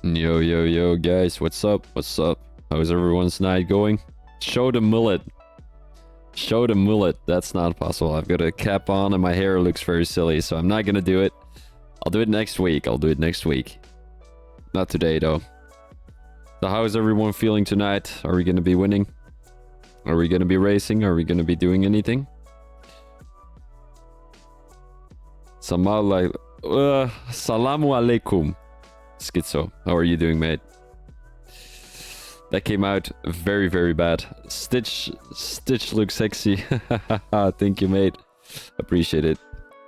Yo, yo, yo, guys, what's up? What's up? How's everyone's night going? Show the mullet. Show the mullet. That's not possible. I've got a cap on and my hair looks very silly, so I'm not gonna do it. I'll do it next week. I'll do it next week. Not today, though. So how is everyone feeling tonight? Are we gonna be winning? Are we gonna be racing? Are we gonna be doing anything? Salamu alaikum. Schizo, how are you doing, mate? That came out very, very bad. Stitch looks sexy. Thank you, mate. Appreciate it.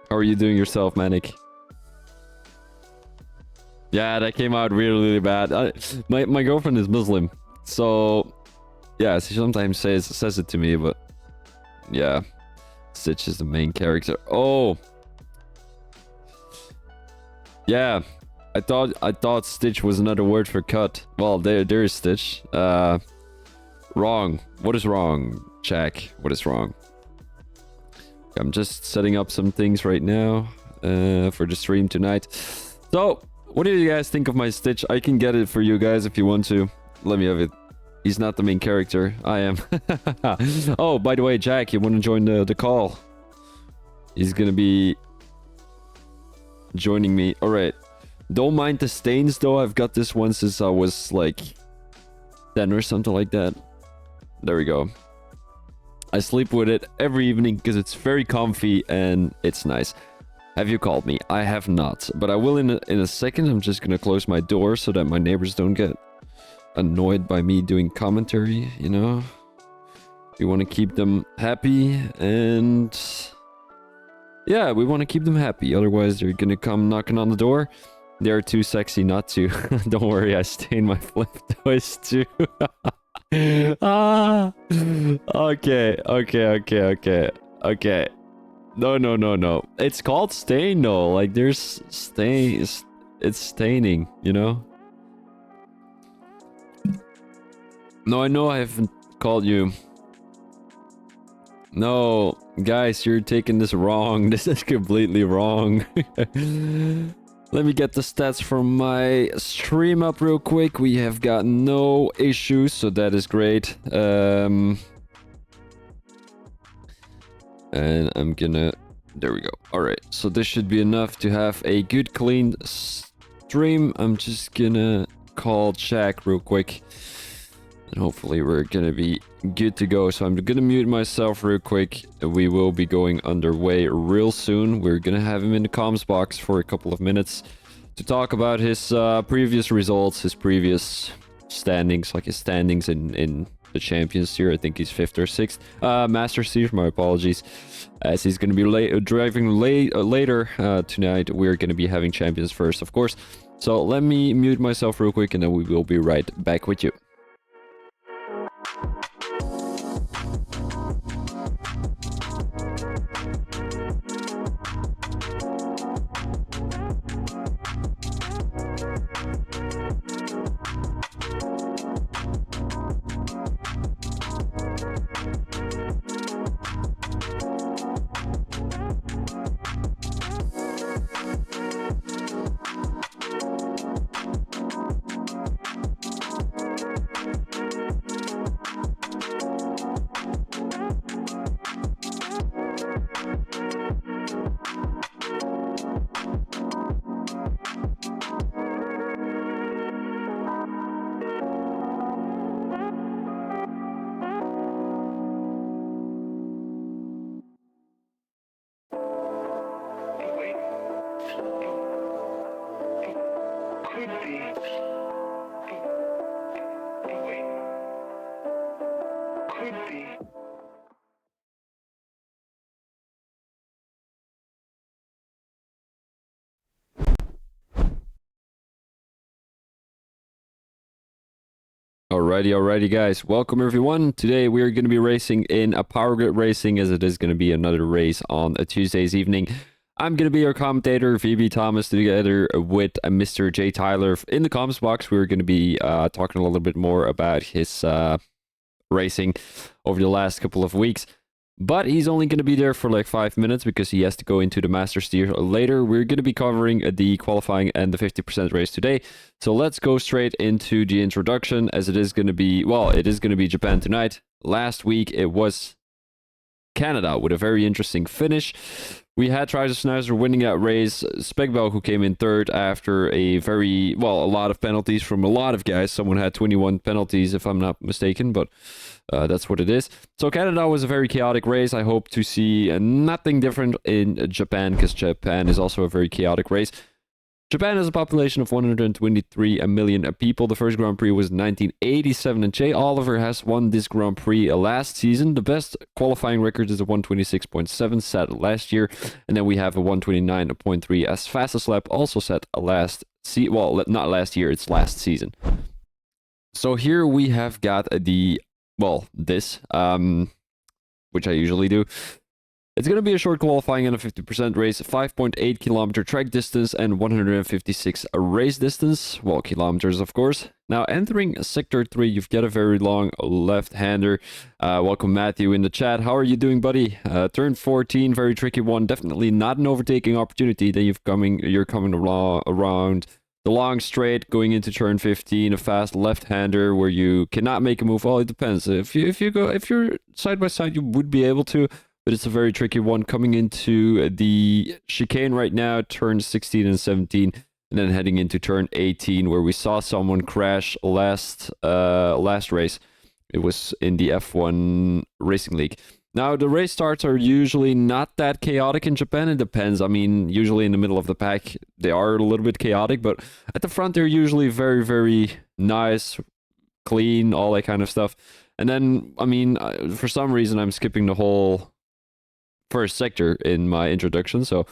How are you doing yourself, Manic? Yeah, that came out really, really bad. My girlfriend is Muslim, so yeah, she sometimes says it to me, but yeah, Stitch is the main character. Oh, yeah. I thought Stitch was another word for cut. Well, there is Stitch. Wrong. What is wrong, Jack? What is wrong? I'm just setting up some things right now for the stream tonight. So, what do you guys think of my Stitch? I can get it for you guys if you want to. Let me have it. He's not the main character. I am. Oh, by the way, Jack, you want to join the call? He's gonna be joining me. All right. Don't mind the stains, though. I've got this one since I was like 10 or something like that. There we go. I sleep with it every evening because it's very comfy and it's nice. Have you called me? I have not, but I will in a second. I'm just gonna close my door so that my neighbors don't get annoyed by me doing commentary, you know? We want to keep them happy and yeah, we want to keep them happy. Otherwise, they're gonna come knocking on the door. They're too sexy not to. Don't worry, I stain my flip toys too. Ah. Okay. No. It's called stain, though. Like, there's stain. It's staining, you know? No, I know I haven't called you. No, guys, you're taking this wrong. This is completely wrong. Let me get the stats from my stream up real quick. We have got no issues, so that is great. And I'm gonna... There we go. Alright, so this should be enough to have a good, clean stream. I'm just gonna call Jack real quick. And hopefully we're gonna be good to go. So I'm gonna mute myself real quick. We will be going underway real soon. We're gonna have him in the comms box for a couple of minutes to talk about his previous results, his previous standings, like his standings in the Champions Tier. I think he's 5th or 6th. Master Tier, my apologies. As he's gonna be driving later tonight, we're gonna be having Champions first, of course. So let me mute myself real quick and then we will be right back with you. Alrighty, guys. Welcome, everyone. Today, we're going to be racing in a Power Grid Racing, as it is going to be another race on a Tuesday's evening. I'm going to be your commentator, VB Thomas, together with Mr. Jay Tyler. In the comments box, we're going to be talking a little bit more about his racing over the last couple of weeks. But he's only going to be there for like 5 minutes because he has to go into the Masters tier later. We're going to be covering the qualifying and the 50% race today. So let's go straight into the introduction, as it is going to be, well, it is going to be Japan tonight. Last week it was Canada with a very interesting finish. We had Travis Schneider winning that race, Spegbel who came in third after a lot of penalties from a lot of guys. Someone had 21 penalties if I'm not mistaken, but that's what it is. So Canada was a very chaotic race. I hope to see nothing different in Japan, because Japan is also a very chaotic race. Japan has a population of 123 million people. The first Grand Prix was 1987, and Jay Oliver has won this Grand Prix last season. The best qualifying record is a 126.7 set last year, and then we have a 129.3 as fastest lap also set not last year, it's last season. So here we have got this, which I usually do. It's going to be a short qualifying and a 50% race, 5.8 kilometer track distance and 156 race distance, well, kilometers of course. Now entering sector 3, you've got a very long left-hander. Welcome Matthew in the chat. How are you doing, buddy? Turn 14, very tricky one, definitely not an overtaking opportunity. Then you're coming around the long straight, going into turn 15, a fast left-hander where you cannot make a move. Well, it depends. If you're side by side, you would be able to. But it's a very tricky one coming into the chicane right now, turn 16 and 17, and then heading into turn 18, where we saw someone crash last race. It was in the F1 Racing League. Now, the race starts are usually not that chaotic in Japan. It depends. I mean, usually in the middle of the pack, they are a little bit chaotic, but at the front, they're usually very, very nice, clean, all that kind of stuff. And then, I mean, for some reason, I'm skipping the whole first sector in my introduction, so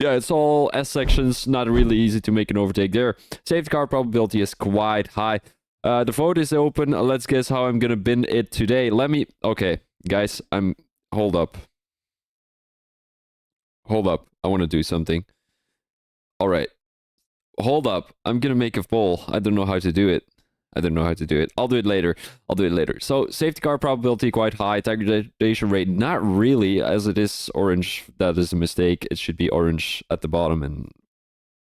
yeah, it's all S sections, not really easy to make an overtake there. Safety car probability is quite high. The vote is open. Let's guess how I'm gonna bin it today. Okay, guys, hold up, I want to do something. All right, hold up, I'm gonna make a poll. I don't know how to do it. I'll do it later. So safety car probability quite high. Tire degradation rate not really, as it is orange. That is a mistake. It should be orange at the bottom and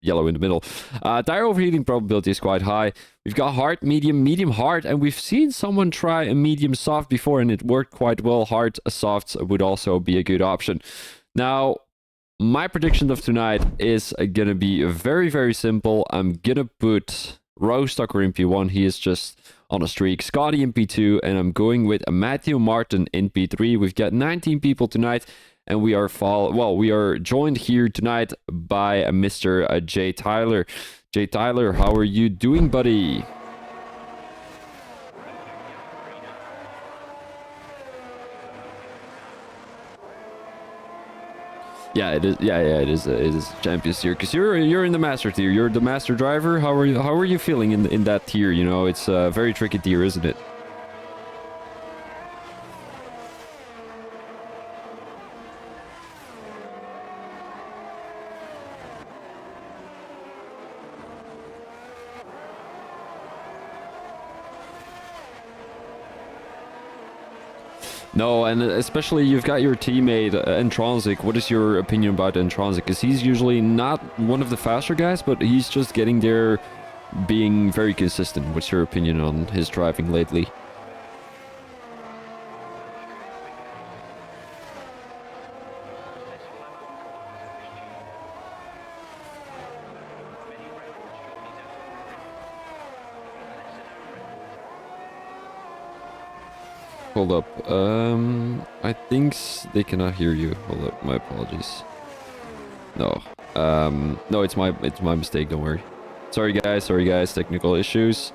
yellow in the middle. Tire overheating probability is quite high. We've got hard, medium, hard, and we've seen someone try a medium soft before and it worked quite well. Hard softs would also be a good option. Now, my prediction of tonight is gonna be very, very simple. I'm gonna put Rose Tucker in P1, he is just on a streak. Scotty in P2, and I'm going with Matthew Martin in P3. We've got 19 people tonight, and we are joined here tonight by Mr. Jay Tyler. Jay Tyler, how are you doing, buddy? Yeah, it is. Yeah, it is. It is Champions tier because you're in the Master tier. You're the Master driver. How are you feeling in that tier? You know, it's a very tricky tier, isn't it? No, and especially you've got your teammate Entronsic. What is your opinion about Entronsic? Because he's usually not one of the faster guys, but he's just getting there, being very consistent. What's your opinion on his driving lately? Hold up. I think they cannot hear you. Hold up. My apologies. No. No, it's my mistake. Don't worry. Sorry, guys. Technical issues.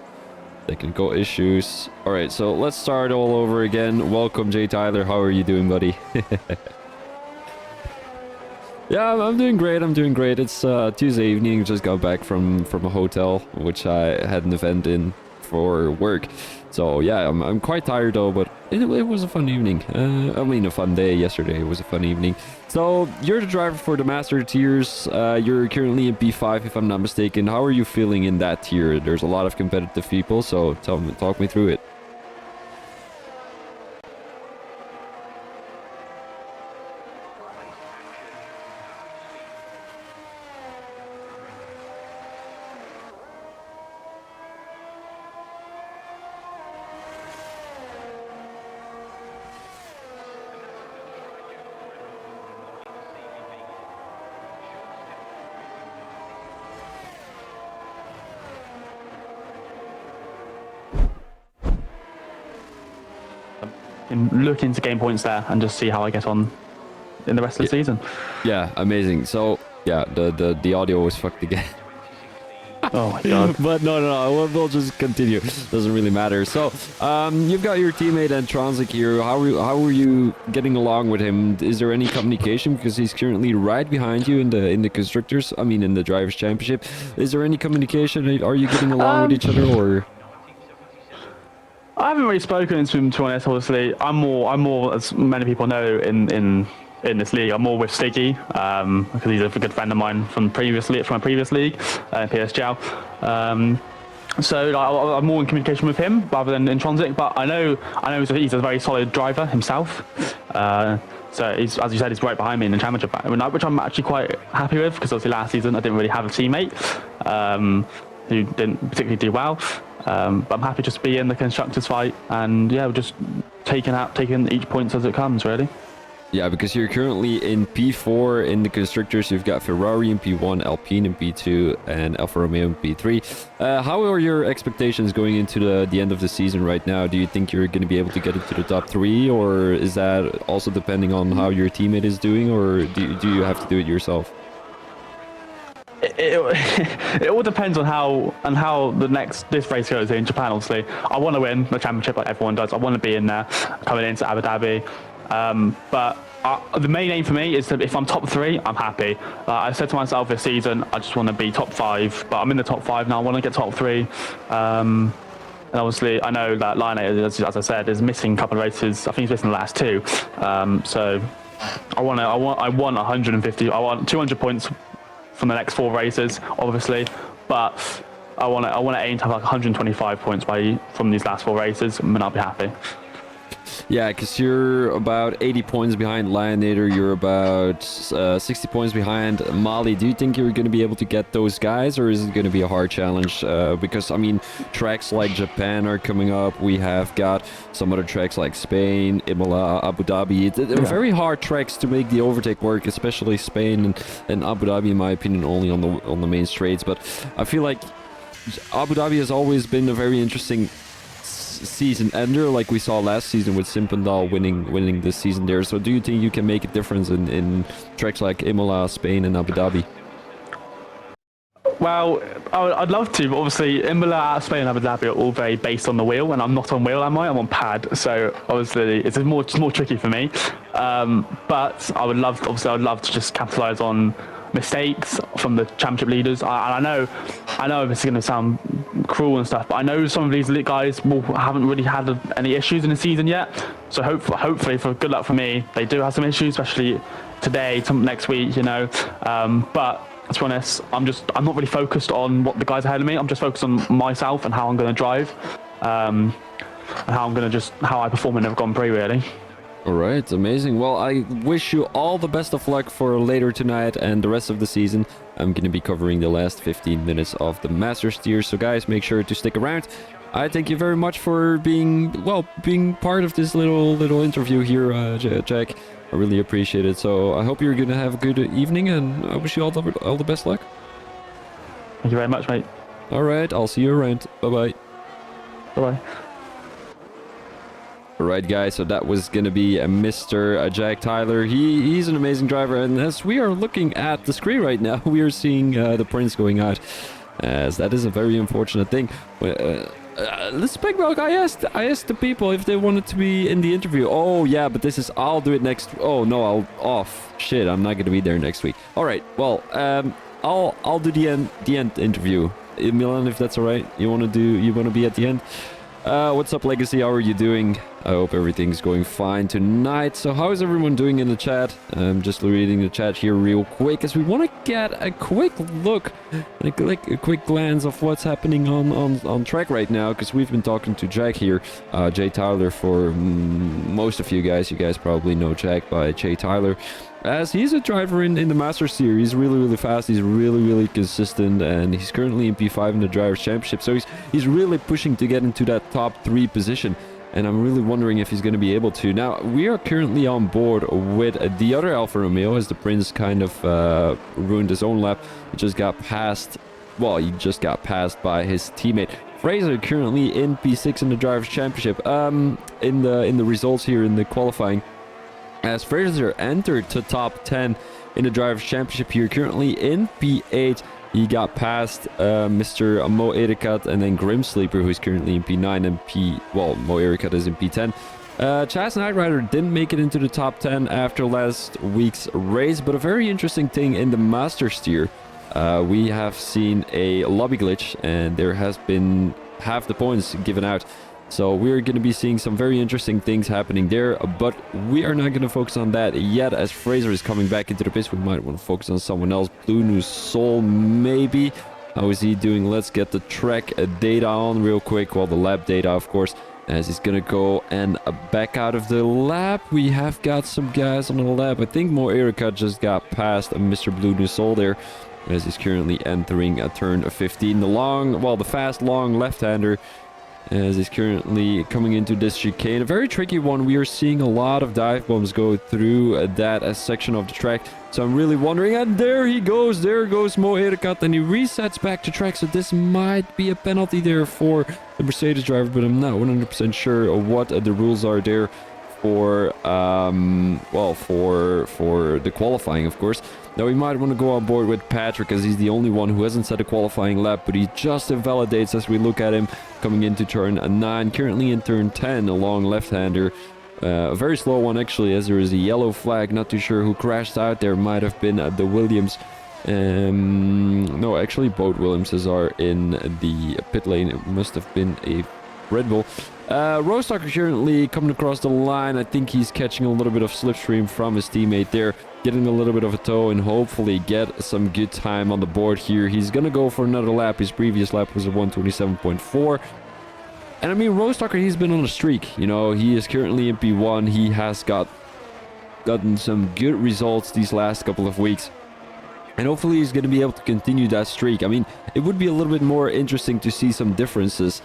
All right. So let's start all over again. Welcome, Jay Tyler. How are you doing, buddy? Yeah, I'm doing great. It's Tuesday evening. Just got back from a hotel, which I had an event in for work. So yeah, I'm quite tired though, but it was a fun evening. I mean, a fun day. Yesterday it was a fun evening. So you're the driver for the Master tiers. You're currently in P5, if I'm not mistaken. How are you feeling in that tier? There's a lot of competitive people, so talk me through it. looking to gain points there and just see how I get on in the rest of the season. Yeah, amazing. So yeah, the audio was fucked again. Oh my god. But no, we'll just continue. Doesn't really matter. So, you've got your teammate Antronzik here. How are you getting along with him? Is there any communication, because he's currently right behind you in the constructors? I mean, in the drivers' championship. Is there any communication? Are you getting along with each other, or? I haven't really spoken to him, to be honest. Obviously, I'm more, as many people know, in this league. I'm more with Stiggy, because he's a good friend of mine from my previous league, PSGL. So I'm more in communication with him rather than Intronsic. But I know he's a very solid driver himself. So he's, as you said, he's right behind me in the championship, which I'm actually quite happy with, because obviously last season I didn't really have a teammate who didn't particularly do well. But I'm happy just to be in the constructors fight, and yeah, we're just taking each point as it comes, really. Yeah, because you're currently in P4 in the constructors. You've got Ferrari in P1, Alpine in P2, and Alfa Romeo in P3. How are your expectations going into the end of the season right now? Do you think you're going to be able to get into the top 3, or is that also depending on how your teammate is doing, or do you have to do it yourself? It all depends on how this race goes in Japan. Obviously, I want to win the championship like everyone does. I want to be in there coming into Abu Dhabi. But the main aim for me is that if I'm top 3, I'm happy. I said to myself this season, I just want to be top 5, but I'm in the top 5 now. I want to get top 3. And obviously, I know that Line 8, as I said, is missing a couple of races. I think he's missing the last 2. So I want 150. I want 200 points from the next 4 races, obviously. But I want to aim to have like 125 points from these last 4 races, and I'll be happy. Yeah, because you're about 80 points behind Lionator. You're about 60 points behind Mali. Do you think you're going to be able to get those guys, or is it going to be a hard challenge? Because, I mean, tracks like Japan are coming up. We have got some other tracks like Spain, Imola, Abu Dhabi. They're very hard tracks to make the overtake work, especially Spain and Abu Dhabi, in my opinion, only on the main straights. But I feel like Abu Dhabi has always been a very interesting season ender, like we saw last season with Simpendal winning this season there. So do you think you can make a difference in tracks like Imola, Spain, and Abu Dhabi? Well, I'd love to, but obviously Imola, Spain, and Abu Dhabi are all very based on the wheel, and I'm not on wheel, am I? I'm on pad, so obviously it's more tricky for me. But I would love to just capitalise on mistakes from the championship leaders. I know this is going to sound cruel and stuff, but I know some of these guys haven't really had any issues in the season yet. So hopefully, for good luck for me, they do have some issues, especially today, next week, you know. But to be honest, I'm not really focused on what the guys ahead of me. I'm just focused on myself and how I'm going to drive, and how I perform in the Grand Prix, really. All right, amazing. Well, I wish you all the best of luck for later tonight and the rest of the season. I'm going to be covering the last 15 minutes of the Masters tier, so guys, make sure to stick around. I thank you very much for being part of this little interview here, Jack. I really appreciate it. So I hope you're going to have a good evening, and I wish you all the best luck. Thank you very much, mate. All right, I'll see you around. Bye-bye. Bye-bye. Alright guys, so that was gonna be Mr. Jack Tyler. He's an amazing driver, and as we are looking at the screen right now, we are seeing the Prince going out, as that is a very unfortunate thing. Let's pick milk. I asked the people if they wanted to be in the interview. Oh yeah, but I'll do it next. Oh no, I'm not gonna be there next week. Alright, well, I'll do the end interview. Milan, if that's alright. You wanna be at the end? What's up, Legacy? How are you doing? I hope everything's going fine tonight. So how is everyone doing in the chat? I'm just reading the chat here real quick, as we want to get a quick look, a quick glance of what's happening on track right now, because we've been talking to Jack here, Jay Tyler, for most of you guys. You guys probably know Jack by Jay Tyler, as he's a driver in the Masters Series. Really fast. He's really consistent, and he's currently in P5 in the Drivers' Championship. So he's really pushing to get into that top 3 position, and I'm really wondering if he's going to be able to. Now, we are currently on board with the other Alfa Romeo, as the Prince kind of ruined his own lap. He just got passed by his teammate. Fraser currently in P6 in the Drivers' Championship. In the results here in the qualifying, as Fraser entered to top 10 in the Drivers' Championship here, currently in P8. He got past Mr. Mo Erekat and then Grimsleeper, who's currently in P9 and Mo Erekat is in P10. Chaz Knight Rider didn't make it into the top 10 after last week's race, but a very interesting thing in the Master Steer. We have seen a lobby glitch and there has been half the points given out. So we're going to be seeing some very interesting things happening there, but we are not going to focus on that yet as Fraser is coming back into the pits. We might want to focus on someone else. Blue New Soul, maybe. How is he doing? Let's get the track data on real quick. Well, the lap data, of course, as he's going to go and back out of the lap. We have got some guys on the lap. I think Mo Erekat just got past Mr. Blue New Soul there, as he's currently entering a turn of 15. The fast, long left-hander, as he's currently coming into this chicane. A very tricky one. We are seeing a lot of dive bombs go through that section of the track. So I'm really wondering, and there he goes. There goes Mo Erekat, and he resets back to track. So this might be a penalty there for the Mercedes driver, but I'm not 100% sure of what the rules are there for for the qualifying, of course. Now we might want to go on board with Patrick, as he's the only one who hasn't set a qualifying lap, but he just invalidates as we look at him coming into turn 9, currently in turn 10, a long left-hander. A very slow one, actually, as there is a yellow flag. Not too sure who crashed out there. Might have been the Williams. No, actually, both Williamses are in the pit lane. It must have been a Red Bull. Rostocker currently coming across the line. I think he's catching a little bit of slipstream from his teammate there, getting a little bit of a tow and hopefully get some good time on the board here. He's gonna go for another lap. His previous lap was a 1:27.4. And I mean, Rostocker, he's been on a streak. You know, he is currently in P1. He has gotten some good results these last couple of weeks. And hopefully he's going to be able to continue that streak. I mean, it would be a little bit more interesting to see some differences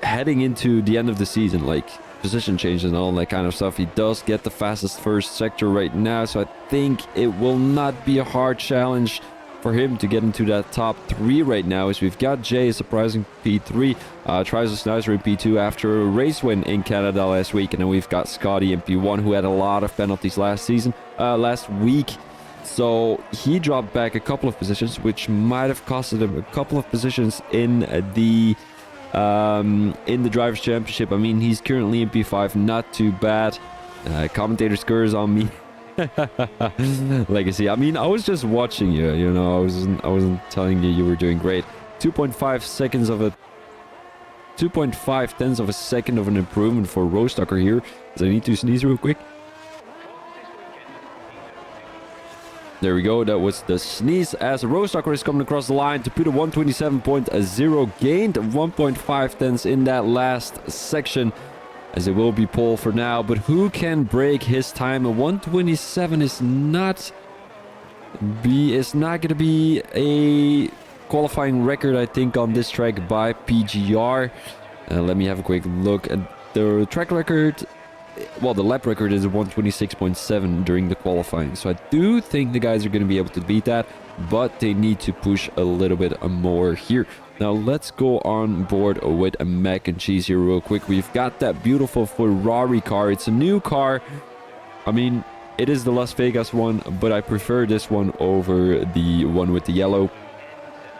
heading into the end of the season, like position changes and all that kind of stuff. He does get the fastest first sector right now, so I think it will not be a hard challenge for him to get into that top 3 right now, as we've got Jay, a surprising P3, tries a sniper in P2 after a race win in Canada last week, and then we've got Scotty in P1, who had a lot of penalties last week. So he dropped back a couple of positions, which might have costed him a couple of positions in the Drivers' Championship. I mean, he's currently in P5, not too bad. Commentator scores on me. Legacy. I mean, I was just watching you. You know, I wasn't telling you were doing great. 2.5 seconds of a 2.5 tenths of a second of an improvement for Rostocker here. Does I need to sneeze real quick? There we go, that was the sneeze, as Rostocker is coming across the line to put a 127.0, gained 1.5 tenths in that last section, as it will be pole for now. But who can break his time? A 127 is not going to be a qualifying record, I think, on this track by PGR. Let me have a quick look at the track record. Well, the lap record is a 126.7 during the qualifying, so I do think the guys are going to be able to beat that, but they need to push a little bit more here. Now let's go on board with a mac and cheese here real quick. We've got that beautiful Ferrari car. It's a new car. I mean, it is the Las Vegas one, but I prefer this one over the one with the yellow.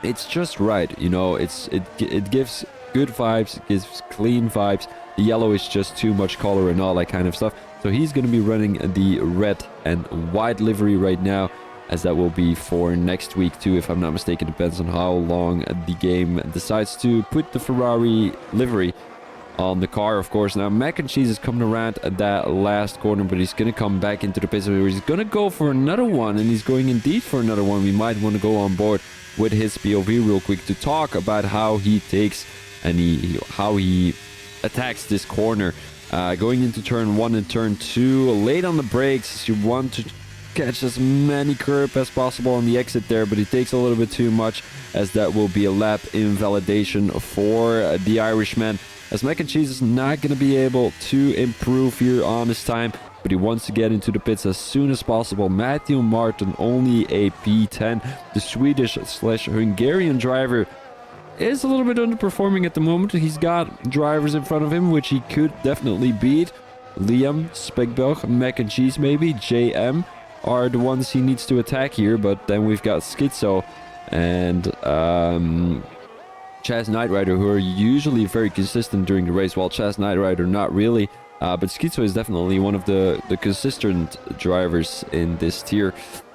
It's just right, you know. It gives good vibes, it gives clean vibes. The yellow is just too much color and all that kind of stuff. So he's going to be running the red and white livery right now, as that will be for next week too, if I'm not mistaken. Depends on how long the game decides to put the Ferrari livery on the car, of course. Now mac and cheese is coming around at that last corner, but he's going to come back into the pits. He's going to go for another one, and he's going indeed for another one. We might want to go on board with his POV real quick to talk about how he takes and how he attacks this corner. Going into turn 1 and turn 2, late on the brakes. You want to catch as many curb as possible on the exit there, but it takes a little bit too much, as that will be a lap invalidation for the Irishman, as mac and cheese is not going to be able to improve here on his time, but he wants to get into the pits as soon as possible. Matthew Martin, only a P10. The Swedish/Hungarian driver is a little bit underperforming at the moment. He's got drivers in front of him, which he could definitely beat. Liam, Speckbelg, Mac and Cheese maybe, JM are the ones he needs to attack here. But then we've got Schizo and Chaz Knight Rider, who are usually very consistent during the race, while Chaz Knight Rider not really. But Schizo is definitely one of the consistent drivers in this tier.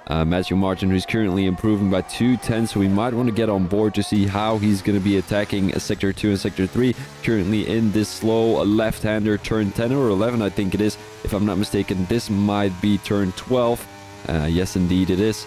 Matthew Martin, who's currently improving by 2 tenths, so we might want to get on board to see how he's going to be attacking Sector 2 and Sector 3. Currently in this slow left-hander, turn 10 or 11, I think it is. If I'm not mistaken, this might be turn 12. Yes, indeed it is.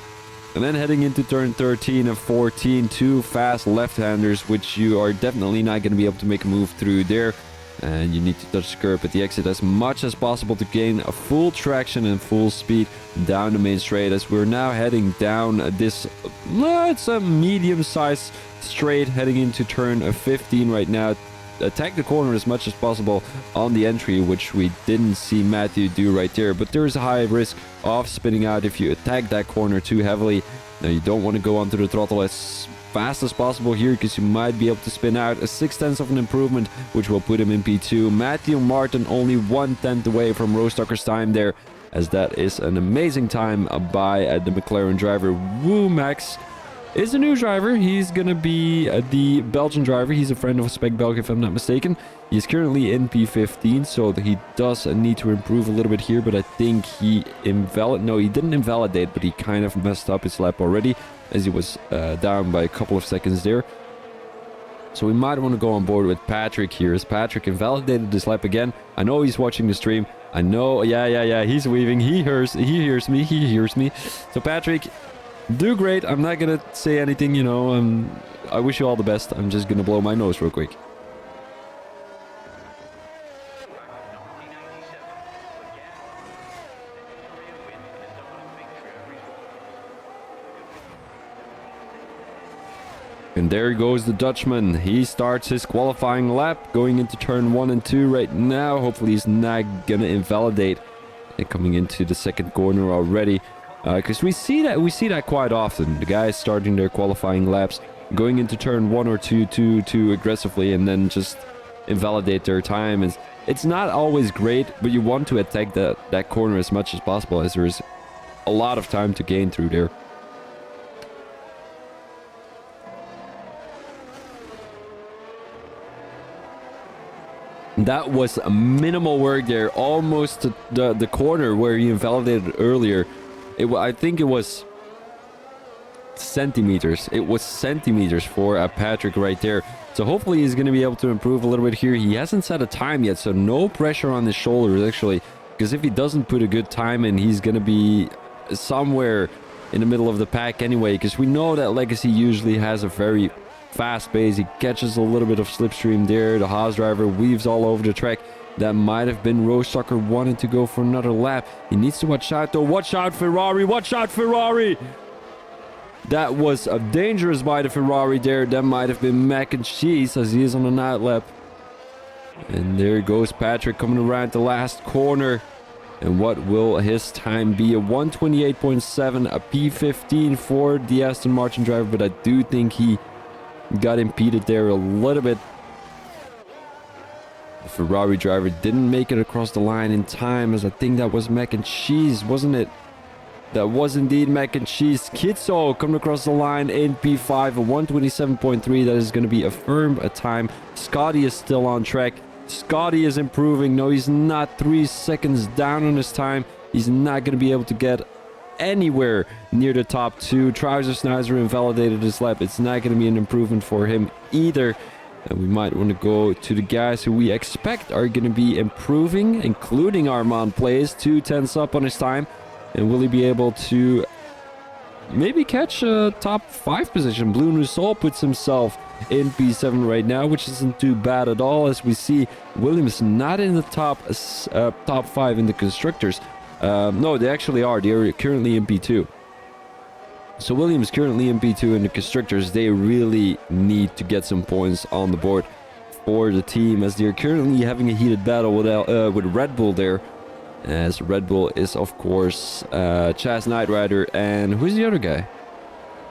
And then heading into turn 13 and 14, two fast left-handers, which you are definitely not going to be able to make a move through there. And you need to touch the curb at the exit as much as possible to gain a full traction and full speed down the main straight, as we're now heading down this, it's a medium-sized straight heading into turn 15 right now. Attack the corner as much as possible on the entry, which we didn't see Matthew do right there, but there is a high risk of spinning out if you attack that corner too heavily. Now you don't want to go onto the throttle as fast as possible here, because you might be able to spin out. A 6/10 of an improvement, which will put him in P2. Matthew Martin only 1/10 away from Roostocker's time there, as that is an amazing time by the McLaren driver. Woo Max is a new driver. He's gonna be the Belgian driver. He's a friend of Speckbelg, if I'm not mistaken. He's currently in P15, so he does need to improve a little bit here, but I think he didn't invalidate, but he kind of messed up his lap already, as he was down by a couple of seconds there. So we might want to go on board with Patrick here, as Patrick invalidated this lap again. I know he's watching the stream. I know, yeah, he's weaving. He hears me. So Patrick, do great. I'm not gonna say anything, you know. I wish you all the best. I'm just gonna blow my nose real quick. And there goes the Dutchman. He starts his qualifying lap going into turn 1 and 2 right now. Hopefully he's not gonna invalidate and coming into the second corner already, because we see that quite often. The guys starting their qualifying laps going into turn 1 or 2 too aggressively, and then just invalidate their time. It's not always great, but you want to attack that corner as much as possible, as there is a lot of time to gain through there. That was a minimal work there, almost the corner where he invalidated earlier. I think it was centimeters. It was centimeters for Patrick right there. So hopefully he's going to be able to improve a little bit here. He hasn't set a time yet, so no pressure on his shoulders actually, because if he doesn't put a good time in, he's going to be somewhere in the middle of the pack anyway, because we know that Legacy usually has a very fast pace. He catches a little bit of slipstream there. The Haas driver weaves all over the track. That might have been Rostocker wanting to go for another lap. He needs to watch out though. Watch out, Ferrari! Watch out, Ferrari! That was a dangerous by the Ferrari there. That might have been Mac and Cheese, as he is on the night lap. And there goes Patrick coming around the last corner. And what will his time be? A 128.7, a P15 for the Aston Martin driver, but I do think he got impeded there a little bit. The Ferrari driver didn't make it across the line in time, as I think that was Mac and Cheese, wasn't it? That was indeed Mac and Cheese. Kitso coming across the line in P5, a 127.3. That is going to be a firm time. Scotty is still on track. Scotty is improving. No, he's not. 3 seconds down on his time. He's not going to be able to get anywhere near the top 2. Trouser Snizer invalidated his lap. It's not going to be an improvement for him either. And we might want to go to the guys who we expect are going to be improving, including Armand Plays. 2/10 up on his time. And will he be able to maybe catch a top 5 position? Blue Nusol puts himself in P7 right now, which isn't too bad at all, as we see Williams not in the top 5 in the constructors. No, they actually are. They're currently in P2. So Williams currently in P2 in the constructors. They really need to get some points on the board for the team, as they're currently having a heated battle with Red Bull there. As Red Bull is, of course, Chaz Knight Rider, and who's the other guy?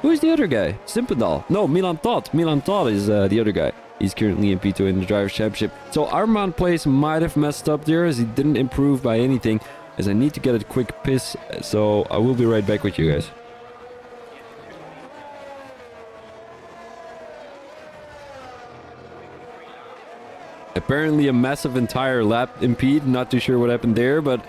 Who is the other guy? Simpedal. No, Milan Todd. Milan Todd is the other guy. He's currently in P2 in the Drivers' Championship. So Armand Place might have messed up there as he didn't improve by anything. As I need to get a quick piss. So I will be right back with you guys. Apparently a massive entire lap impede. Not too sure what happened there, but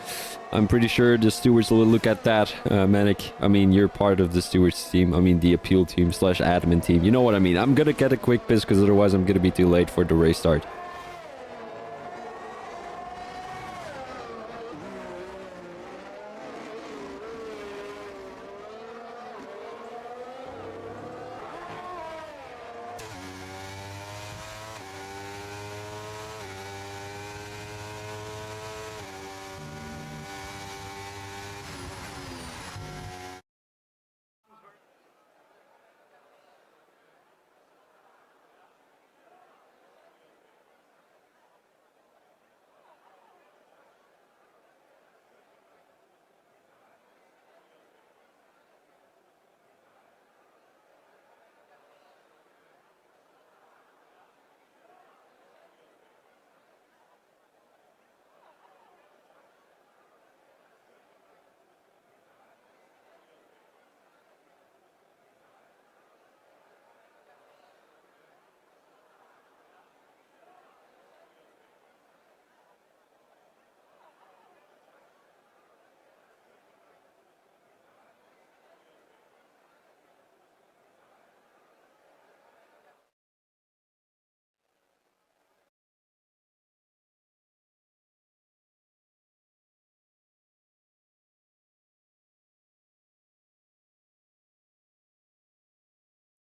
I'm pretty sure the stewards will look at that. Manic, I mean, you're part of the stewards team. I mean, the appeal team / admin team. You know what I mean. I'm gonna get a quick piss because otherwise I'm gonna be too late for the race start.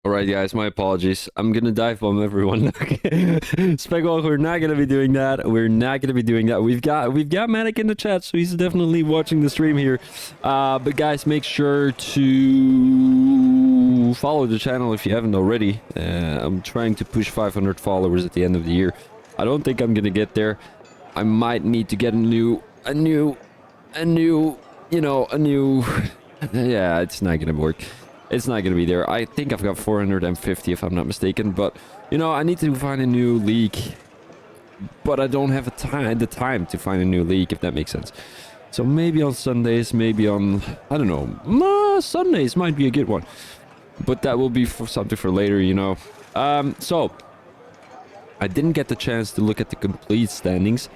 Alright guys, my apologies. I'm gonna dive bomb everyone. Speckwalk, we're not gonna be doing that. We're not gonna be doing that. We've got Manic in the chat, so he's definitely watching the stream here. But guys, make sure to follow the channel if you haven't already. I'm trying to push 500 followers at the end of the year. I don't think I'm gonna get there. I might need to get a new yeah, it's not gonna work. It's not going to be there. I think I've got 450 if I'm not mistaken. But, you know, I need to find a new league. But I don't have the time to find a new league, if that makes sense. So maybe on Sundays, maybe on, I don't know. Sundays might be a good one. But that will be for something for later, you know. So, I didn't get the chance to look at the complete standings.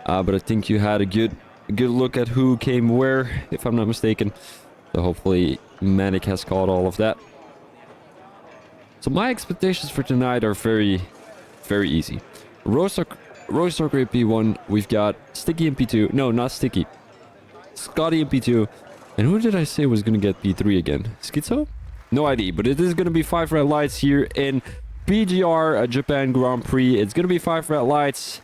But I think you had a good look at who came where, if I'm not mistaken. So hopefully Manic has caught all of that. So my expectations for tonight are very, very easy. Rostocker in P1. We've got Sticky in P2. No, not Sticky. Scotty in P2. And who did I say was going to get P3 again? Schizo? No idea. But it is going to be 5 red lights here in PGR Japan Grand Prix. It's going to be 5 red lights.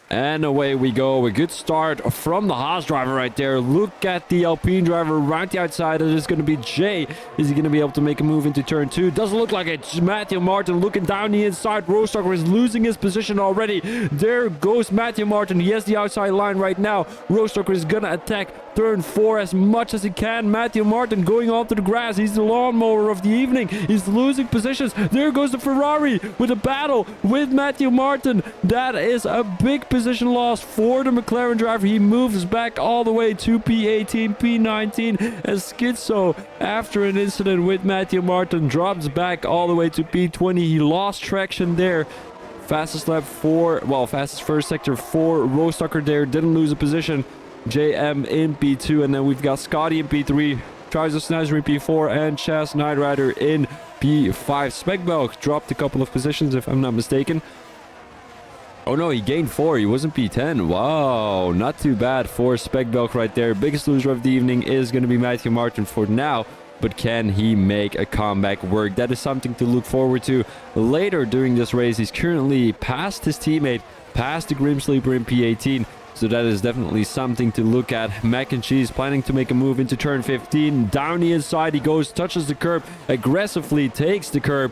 And away we go. A good start from the Haas driver right there. Look at the Alpine driver right the outside. It is going to be Jay. Is he going to be able to make a move into turn 2? Doesn't look like it. Matthew Martin looking down the inside. Rostocker is losing his position already. There goes Matthew Martin. He has the outside line right now. Rostocker is going to attack turn 4 as much as he can. Matthew Martin going onto the grass. He's the lawnmower of the evening. He's losing positions. There goes the Ferrari with a battle with Matthew Martin. That is a big position loss for the McLaren driver. He moves back all the way to P18, P19 as Schizo, after an incident with Matthew Martin, drops back all the way to P20. He lost traction there. Fastest lap for, well, fastest first sector for Rostocker there. Didn't lose a position. JM in P2, and then we've got Scotty in P3, Trizer Snizer in P4, and Chaz Knight Rider in P5. Speckbelk dropped a couple of positions, if I'm not mistaken. Oh no, he gained 4. He was in P10. Wow, not too bad for Speckbelk right there. Biggest loser of the evening is going to be Matthew Martin for now. But can he make a comeback work? That is something to look forward to later during this race. He's currently past his teammate, past the Grim Sleeper in P18. So that is definitely something to look at. Mac and Cheese planning to make a move into turn 15. Down the inside he goes, touches the curb, aggressively takes the curb.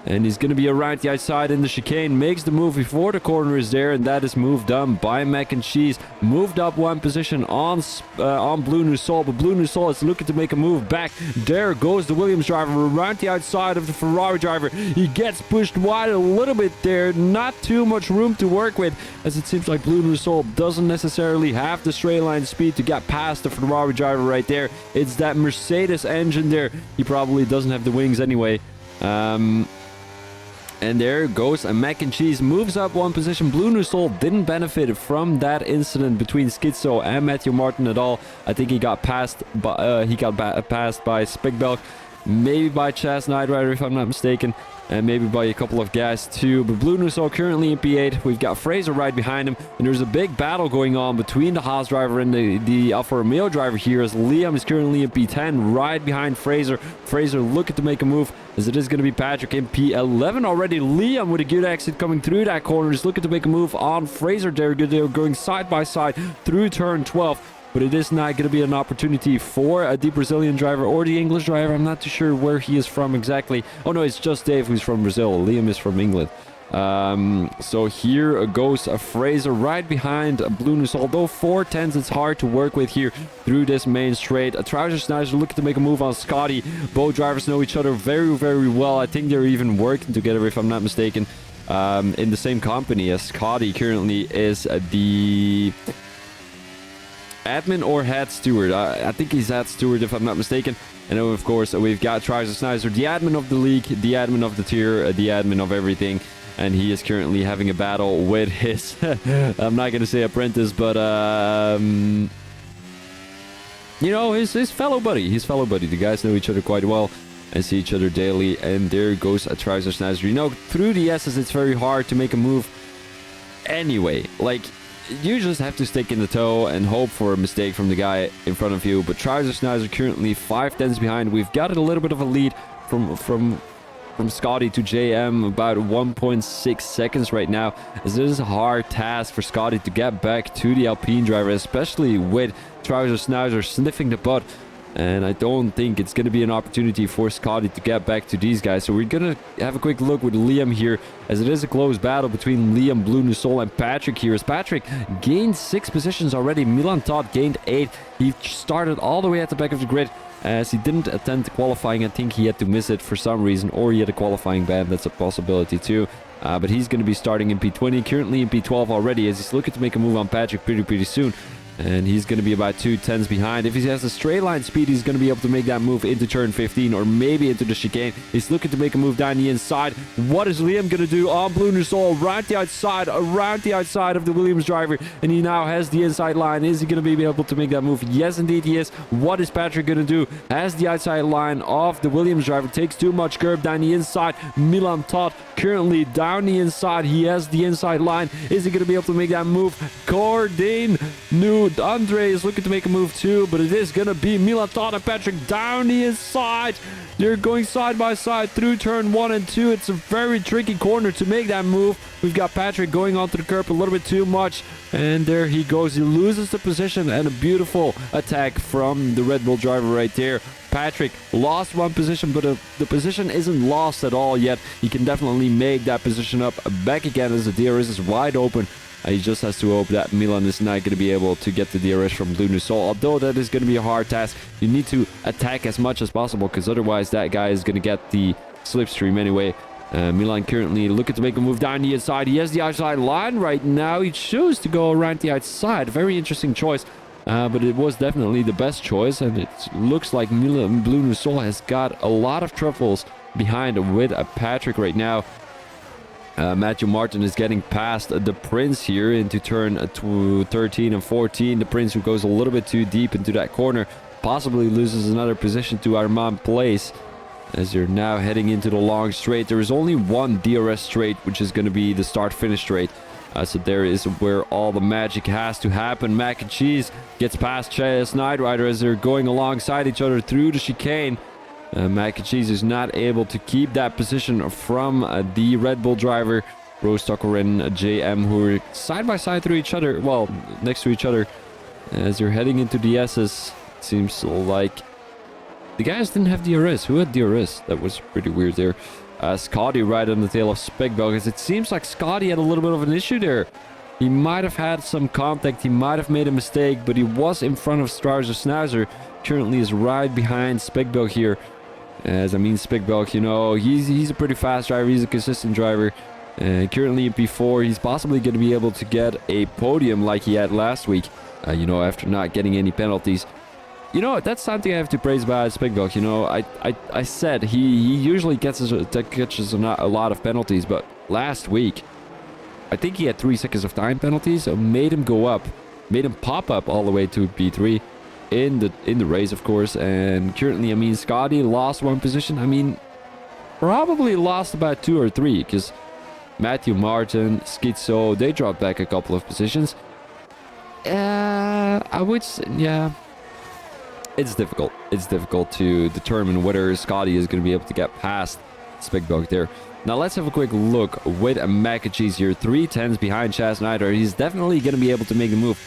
And he's going to be around the outside in the chicane. Makes the move before the corner is there. And that is move done by Mac and Cheese. Moved up one position on Blue New Soul. But Blue New Soul is looking to make a move back. There goes the Williams driver around the outside of the Ferrari driver. He gets pushed wide a little bit there. Not too much room to work with, as it seems like Blue New Soul doesn't necessarily have the straight line speed to get past the Ferrari driver right there. It's that Mercedes engine there. He probably doesn't have the wings anyway. And there goes a Mac and Cheese, moves up one position. Blue New Soul didn't benefit from that incident between Schizo and Matthew Martin at all. I think he got passed by Spigbelk, maybe by Chaz Knight Rider if I'm not mistaken, and maybe by a couple of guys too. But Blue New Soul currently in P8. We've got Fraser right behind him, and there's a big battle going on between the Haas driver and the Alfa Romeo driver here, as Liam is currently in P10 right behind Fraser. Fraser looking to make a move, as it is going to be Patrick in P11 already. Liam with a good exit coming through that corner is looking to make a move on Fraser. They're going side by side through turn 12. But it is not going to be an opportunity for the Brazilian driver or the English driver. I'm not too sure where he is from exactly. Oh no, it's just Dave who's from Brazil. Liam is from England. So here goes Fraser right behind Blue New Soul. Although 410s, it's hard to work with here through this main straight. Trouser Snyder looking to make a move on Scotty. Both drivers know each other very, very well. I think they're even working together, if I'm not mistaken, in the same company, as Scotty currently is the admin or head steward. I think he's head steward if I'm not mistaken. And then of course we've got Trouser Snyder, the admin of the league, the admin of the tier, the admin of everything. And he is currently having a battle with his, I'm not going to say apprentice, but you know, his fellow buddy. The guys know each other quite well and see each other daily. And there goes a Trouser Snyder. You know, through the S's it's very hard to make a move anyway. Like, you just have to stick in the toe and hope for a mistake from the guy in front of you. But Trouser Snyder currently 5/10s behind. We've got a little bit of a lead from Scotty to JM, about 1.6 seconds right now, as it is a hard task for Scotty to get back to the Alpine driver, especially with Trouser Snyder sniffing the butt. And I don't think it's going to be an opportunity for Scotty to get back to these guys. So we're going to have a quick look with Liam here, as it is a close battle between Liam, Blue New Soul, and Patrick here. As Patrick gained 6 positions already. Milan Todd gained 8. He started all the way at the back of the grid, as he didn't attend qualifying. I think he had to miss it for some reason, or he had a qualifying ban. That's a possibility too. But he's going to be starting in P20, currently in P12 already, as he's looking to make a move on Patrick pretty soon. And he's going to be about 2/10s behind. If he has a straight line speed, he's going to be able to make that move into turn 15 or maybe into the chicane. He's looking to make a move down the inside. What is Liam going to do on Blue New Soul? Around the outside of the Williams driver. And he now has the inside line. Is he going to be able to make that move? Yes, indeed he is. What is Patrick going to do? Has the outside line of the Williams driver. Takes too much curb down the inside. Milan Todd currently down the inside. He has the inside line. Is he going to be able to make that move? Cordine Andre is looking to make a move too, but it is going to be Milan Todd and Patrick down the inside. They're going side by side through turn 1 and 2. It's a very tricky corner to make that move. We've got Patrick going onto the curb a little bit too much. And there he goes. He loses the position, and a beautiful attack from the Red Bull driver right there. Patrick lost one position, but the position isn't lost at all yet. He can definitely make that position up back again, as the DRS is wide open. He just has to hope that Milan is not going to be able to get the DRS from Blue New Soul. Although that is going to be a hard task. You need to attack as much as possible, because otherwise that guy is going to get the slipstream anyway. Milan currently looking to make a move down the inside. He has the outside line right now. He chose to go around the outside. Very interesting choice. But it was definitely the best choice. And it looks like Milan Blue New Soul has got a lot of troubles behind with Patrick right now. Matthew Martin is getting past the Prince here into turn 13 and 14. The Prince, who goes a little bit too deep into that corner, possibly loses another position to Armand Place, as you're now heading into the long straight. There is only one DRS straight, which is going to be the start-finish straight. So there is where all the magic has to happen. Mac and Cheese gets past Chaz Knight Rider as they're going alongside each other through the chicane. Mac and Cheese is not able to keep that position from the Red Bull driver, Rose Tucker and JM, who are side by side through each other, well, next to each other, as they're heading into the S's. It seems like the guys didn't have DRS. Who had DRS? That was pretty weird there. Scotty right on the tail of Speckbell, because it seems like Scotty had a little bit of an issue there. He might have had some contact, he might have made a mistake, but he was in front of Strauser Schnauzer. Currently is right behind Speckbell here. As I mean, Speckbell, you know, he's a pretty fast driver, he's a consistent driver. Currently in P4, he's possibly going to be able to get a podium like he had last week, you know, after not getting any penalties. You know, that's something I have to praise about Speckbell. You know, I said he usually catches a lot of penalties, but last week, I think he had 3 seconds of time penalties, so made him go up, made him pop up all the way to P3 in the race, of course. And currently, I mean, Scotty lost 1 position. I mean, probably lost about 2 or 3, because Matthew Martin, Schizo, they dropped back a couple of positions. I would say, yeah. It's difficult. It's difficult to determine whether Scotty is going to be able to get past Speckbell there. Now let's have a quick look with a Mac and Cheese here. 310s behind Chaz Neidhart. He's definitely going to be able to make the move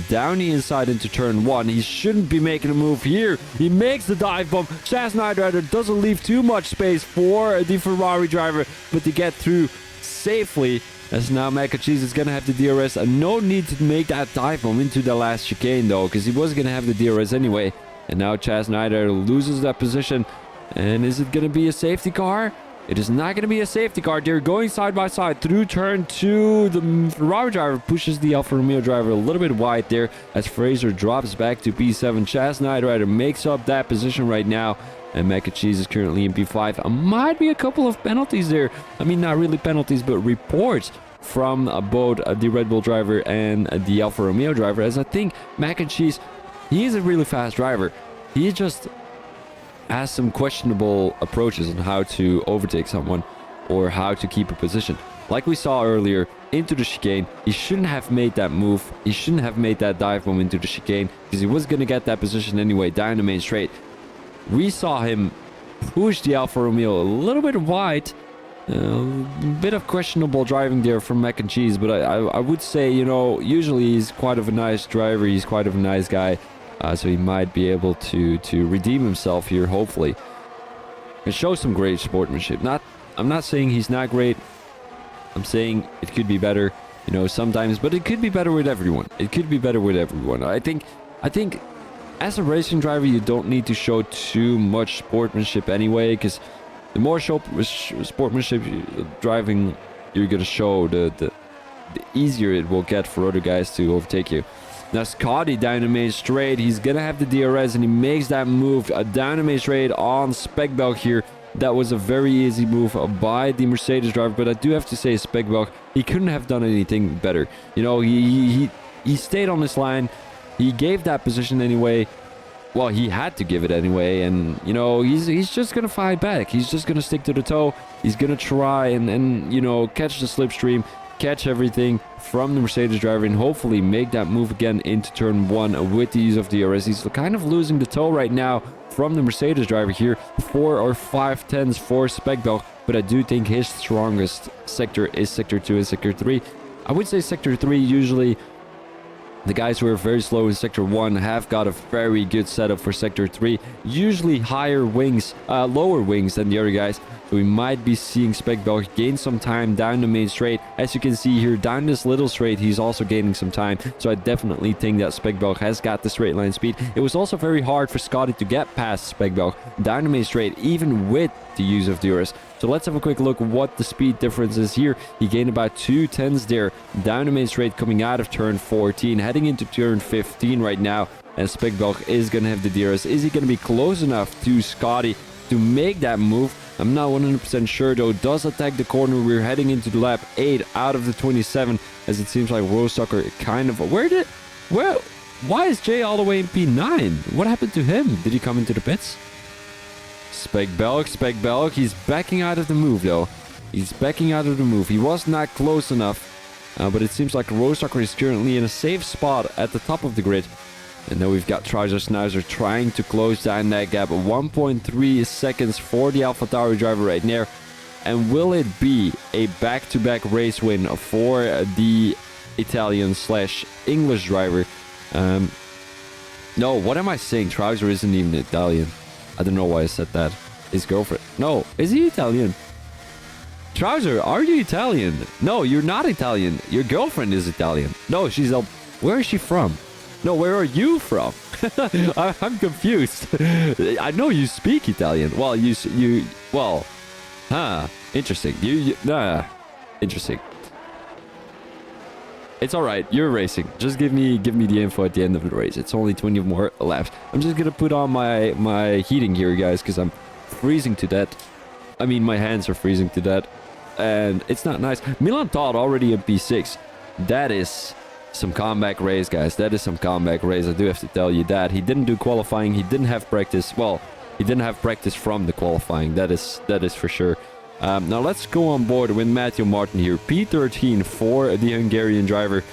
down the inside into turn 1. He shouldn't be making a move here. He makes the dive bomb. Chaz Neidhart doesn't leave too much space for the Ferrari driver, but to get through safely, as now Mac and Cheese is going to have the DRS. No need to make that dive bomb into the last chicane though, because he was going to have the DRS anyway. And now Chaz Neidhart loses that position. And is it going to be a safety car? It is not going to be a safety car. They're going side by side through turn 2. The Ferrari driver pushes the Alfa Romeo driver a little bit wide there as Fraser drops back to P7. Chaz Neidhart makes up that position right now. And Mac and Cheese is currently in P5. Might be a couple of penalties there. I mean, not really penalties, but reports from both the Red Bull driver and the Alfa Romeo driver. As I think Mac and Cheese, he is a really fast driver. He just has some questionable approaches on how to overtake someone or how to keep a position. Like we saw earlier, into the chicane, he shouldn't have made that move. He shouldn't have made that dive bomb into the chicane because he was going to get that position anyway down the main straight. We saw him push the Alfa Romeo a little bit wide. A bit of questionable driving there from Mac and Cheese, but I would say, you know, usually he's quite of a nice driver. He's quite of a nice guy. So he might be able to redeem himself here, hopefully. And show some great sportsmanship. I'm not saying he's not great. I'm saying it could be better, you know, sometimes. But it could be better with everyone. It could be better with everyone. I think as a racing driver, you don't need to show too much sportsmanship anyway. Because the more sportsmanship driving you're going to show, the easier it will get for other guys to overtake you. Now Scotty down the main straight, he's gonna have the DRS and he makes that move down the main straight on Speckbell here. That was a very easy move by the Mercedes driver, but I do have to say Speckbell, he couldn't have done anything better. You know, he stayed on this line, he gave that position anyway. Well, he had to give it anyway, and you know, he's just gonna fight back. He's just gonna stick to the toe. He's gonna try and you know, catch the slipstream, catch everything from the Mercedes driver, and hopefully make that move again into turn 1 with the use of DRS. He's kind of losing the toe right now from the Mercedes driver here. 4 or 5 tenths for Speckbell, but I do think his strongest sector is sector 2 and sector 3. I would say sector 3, usually the guys who are very slow in sector 1 have got a very good setup for sector 3. Usually higher wings, lower wings than the other guys. So we might be seeing Speckbell gain some time down the main straight. As you can see here, down this little straight, he's also gaining some time. So I definitely think that Speckbell has got the straight line speed. It was also very hard for Scotty to get past Speckbell down the main straight, even with the use of DRS. So let's have a quick look what the speed difference is here. He gained about 2 tenths there down the main straight coming out of turn 14, heading into turn 15 right now. And Speckbell is going to have the DRS. Is he going to be close enough to Scotty to make that move? I'm not 100% sure though. Does attack the corner. We're heading into the lap 8 out of the 27, as it seems like Rostocker kind of... Why is Jay all the way in P9? What happened to him? Did he come into the pits? Speckbell, he's backing out of the move though. He's backing out of the move. He was not close enough, but it seems like Rostocker is currently in a safe spot at the top of the grid. And then we've got Strauser Schnauzer trying to close down that gap. 1.3 seconds for the AlphaTauri driver right there. And will it be a back-to-back race win for the Italian/English driver? No, what am I saying? Strauser isn't even Italian. I don't know why I said that. His girlfriend. No, is he Italian? Trouser, are you Italian? No, you're not Italian. Your girlfriend is Italian. No, she's where is she from? No, where are you from? I'm confused. I know you speak Italian. Well, well, interesting. Interesting. It's all right. You're racing. Just give me the info at the end of the race. It's only 20 more left. I'm just gonna put on my heating here, guys, because I'm freezing to death. I mean, my hands are freezing to death, and it's not nice. Milan Todd already in P6. That is some comeback race, guys. That is some comeback race. I do have to tell you that. He didn't do qualifying. He didn't have practice. Well, he didn't have practice from the qualifying. That is for sure. Now let's go on board with Matthew Martin here. P13 for the Hungarian driver.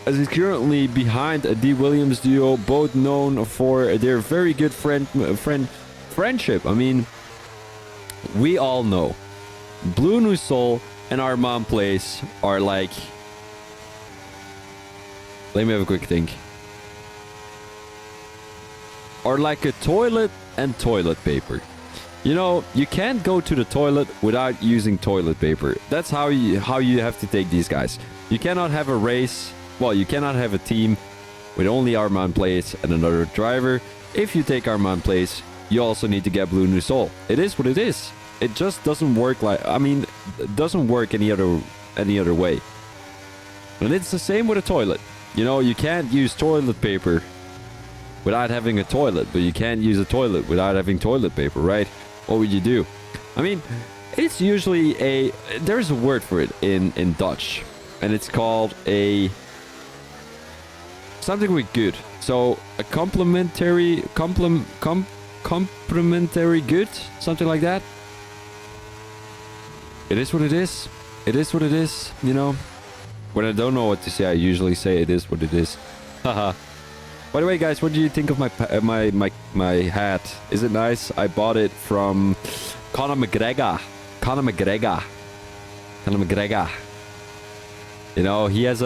As he's currently behind the Williams duo, both known for their very good friendship. I mean, we all know Blue New Soul and Armand Place are like... Let me have a quick think. Are like a toilet and toilet paper. You know, you can't go to the toilet without using toilet paper. That's how you have to take these guys. You cannot have a race. Well, you cannot have a team with only Armand Place and another driver. If you take Armand Place, you also need to get Blue New Soul. It is what it is. It just doesn't work like... I mean, it doesn't work any other way. And it's the same with a toilet. You know, you can't use toilet paper without having a toilet, but you can't use a toilet without having toilet paper, right? What would you do? I mean, it's usually there's a word for it in Dutch, and it's called something with good. So a complementary good, something like that. It is what it is. It is what it is, you know. When I don't know what to say, I usually say it is what it is. Haha. By the way, guys, what do you think of my hat? Is it nice? I bought it from Conor McGregor. You know, he has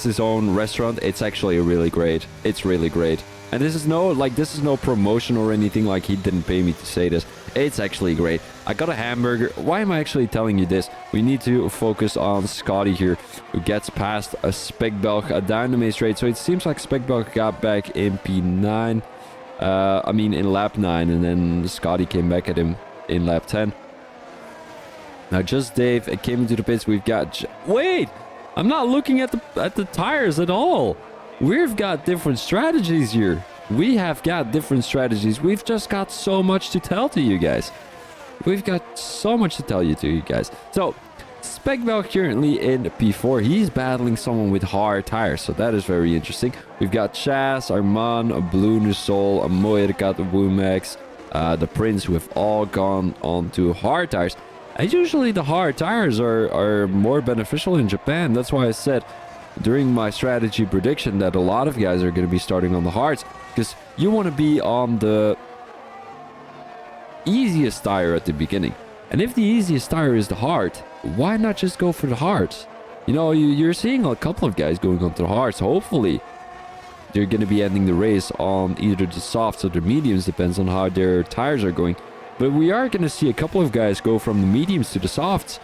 his own restaurant. It's actually really great. It's really great. And this is no promotion or anything. Like, he didn't pay me to say this. It's actually great. I got a hamburger. Why am I actually telling you this? We need to focus on Scotty here, who gets past a Speckbelg down the main straight. So it seems like Speckbelg got back in P9. I mean, in lap 9, and then Scotty came back at him in lap 10. Now, Just Dave came into the pits. We've got... Wait! I'm not looking at the tires at all. We've got different strategies here. We have got different strategies. We've just got so much to tell to you guys. We've got so much to tell you guys. So, Speckbelg currently in P4. He's battling someone with hard tires, so that is very interesting. We've got Chaz, Armand, Blue New Soul, Moirkat, Woomax, the Prince, who have all gone on to hard tires. And usually the hard tires are more beneficial in Japan. That's why I said during my strategy prediction that a lot of guys are going to be starting on the hards, because you want to be on the easiest tire at the beginning. And if the easiest tire is the hard, why not just go for the hards? You know, you're seeing a couple of guys going on to the hards. Hopefully they're going to be ending the race on either the softs or the mediums, depends on how their tires are going. But we are going to see a couple of guys go from the mediums to the softs.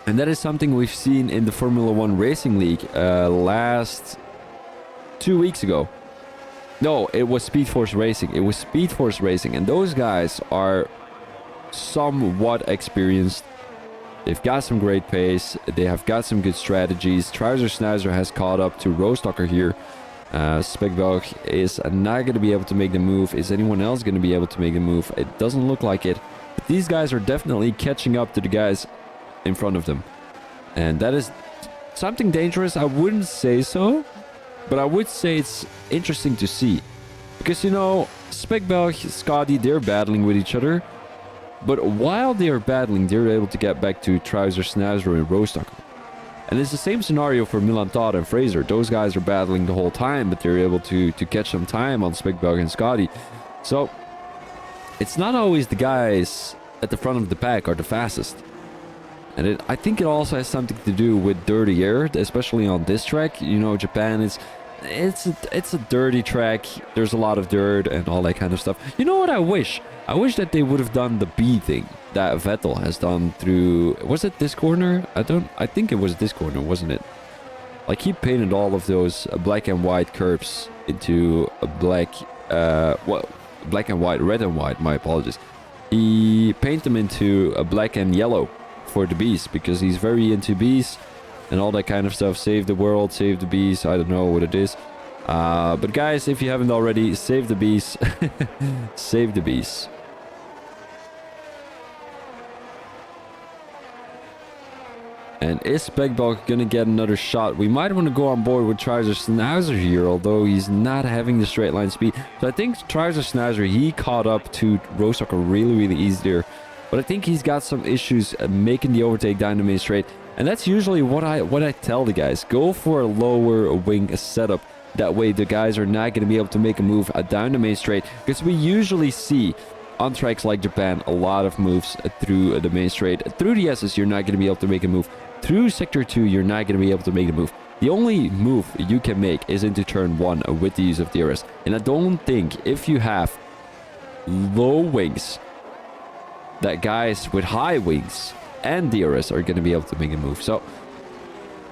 And that is something we've seen in the Formula 1 Racing League last 2 weeks ago. No, it was Speed Force Racing. It was Speed Force Racing. And those guys are somewhat experienced. They've got some great pace. They have got some good strategies. Trouser Snouser has caught up to Rostocker here. Speckbelg is not going to be able to make the move. Is anyone else going to be able to make the move? It doesn't look like it. But these guys are definitely catching up to the guys in front of them. And that is something dangerous. I wouldn't say so, but I would say it's interesting to see. Because, you know, Speckbelg, Scotty, they're battling with each other. But while they are battling, they're able to get back to Trouser Snouser and Rostocker. And it's the same scenario for Milan Todd and Fraser. Those guys are battling the whole time, but they're able to catch some time on Speckbelg and Scotty. So, it's not always the guys at the front of the pack are the fastest. And I think it also has something to do with dirty air, especially on this track. You know, Japan is it's a dirty track. There's a lot of dirt and all that kind of stuff. You know what I wish? I wish that they would have done the B thing that Vettel has done through... Was it this corner? I think it was this corner, wasn't it? Like, he painted all of those black and white curbs into a black... well, black and white, red and white, my apologies. He painted them into a black and yellow for the bees, because he's very into bees and all that kind of stuff. Save the world, save the bees, I don't know what it is. But guys, if you haven't already, save the bees. Save the bees. And is Speckbog gonna get another shot? We might want to go on board with Trouser Schnauzer here, although he's not having the straight line speed. So I think Trouser Schnauzer, he caught up to Rostocker really easy there. But I think he's got some issues making the overtake down the main straight. And that's usually what I tell the guys. Go for a lower wing setup. That way the guys are not going to be able to make a move down the main straight. Because we usually see on tracks like Japan a lot of moves through the main straight. Through the S's, you're not going to be able to make a move. Through Sector 2, you're not going to be able to make a move. The only move you can make is into turn 1 with the use of DRS. And I don't think if you have low wings, that guys with high wings and DRS are going to be able to make a move. So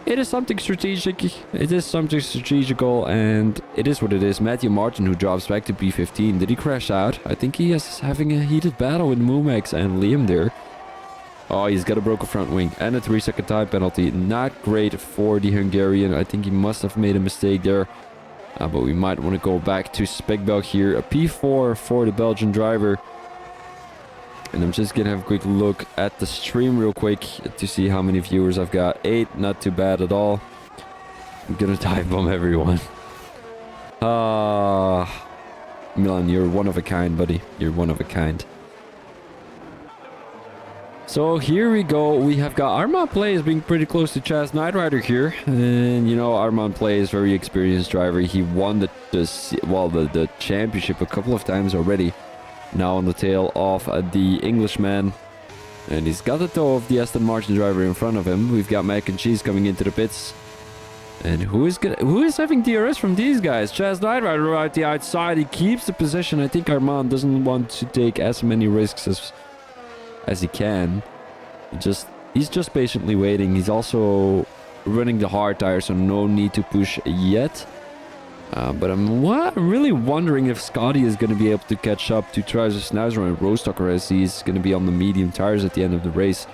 it is something strategic. It is something strategical, and it is what it is. Matthew Martin, who drops back to P15. Did he crash out? I think he is having a heated battle with Mumax and Liam there. Oh, he's got a broken front wing and a 3-second time penalty. Not great for the Hungarian. I think he must have made a mistake there. But we might want to go back to Speckbog here. A P4 for the Belgian driver. And I'm just going to have a quick look at the stream real quick to see how many viewers I've got. 8, not too bad at all. I'm going to dive bomb everyone. Milan, you're one of a kind, buddy. You're one of a kind. So here we go. We have got Armand Plays being pretty close to Chaz Knight Rider here. And you know, Armand Plays, very experienced driver. He won the championship a couple of times already. Now on the tail of the Englishman. And he's got the toe of the Aston Martin driver in front of him. We've got Mac and Cheese coming into the pits. And who is having DRS from these guys? Chaz Knight Rider out the outside. He keeps the position. I think Armand doesn't want to take as many risks as he can. He's just patiently waiting. He's also running the hard tire, so no need to push yet. But I'm really wondering if Scotty is going to be able to catch up to Trouser Schnauzer and Rostocker, as he's going to be on the medium tires at the end of the race.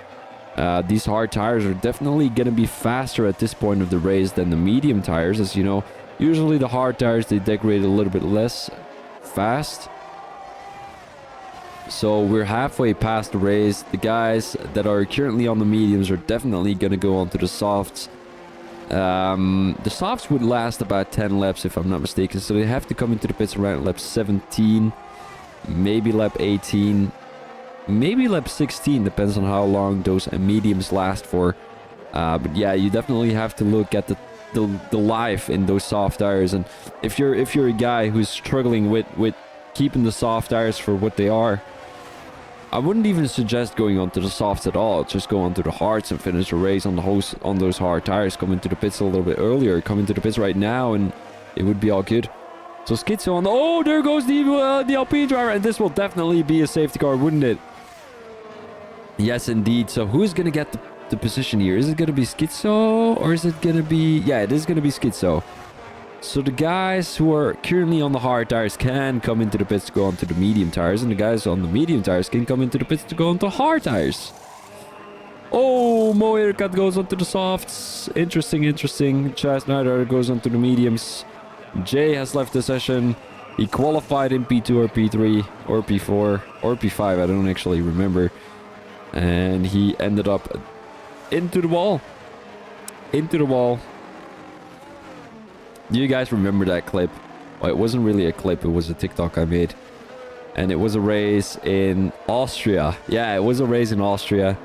These hard tires are definitely going to be faster at this point of the race than the medium tires. As you know, usually the hard tires, they degrade a little bit less fast. So we're halfway past the race. The guys that are currently on the mediums are definitely going to go onto the softs. The softs would last about 10 laps if I'm not mistaken, so they have to come into the pits around lap 17, maybe lap 18, maybe lap 16, depends on how long those mediums last for. But yeah, you definitely have to look at the life in those soft tires, and if you're a guy who's struggling with keeping the soft tires for what they are, I wouldn't even suggest going onto the softs at all. Just go onto the hards and finish the race on those hard tires. Come into the pits a little bit earlier. Come into the pits right now, and it would be all good. So Schizo on the... Oh, there goes the LP driver, and this will definitely be a safety car, wouldn't it? Yes, indeed. So who's going to get the position here? Is it going to be Schizo, or is it going to be... Yeah, it is going to be Schizo. So the guys who are currently on the hard tires can come into the pits to go onto the medium tires, and the guys on the medium tires can come into the pits to go onto hard tires. Oh, Mo Haircut goes onto the softs. Interesting. Chaz Knight Rider goes onto the mediums. Jay has left the session. He qualified in P2 or P3 or P4 or P5, I don't actually remember. And he ended up into the wall. Do you guys remember that clip? Well, it wasn't really a clip, it was a TikTok I made. And it was a race in Austria. Yeah, it was a race in Austria.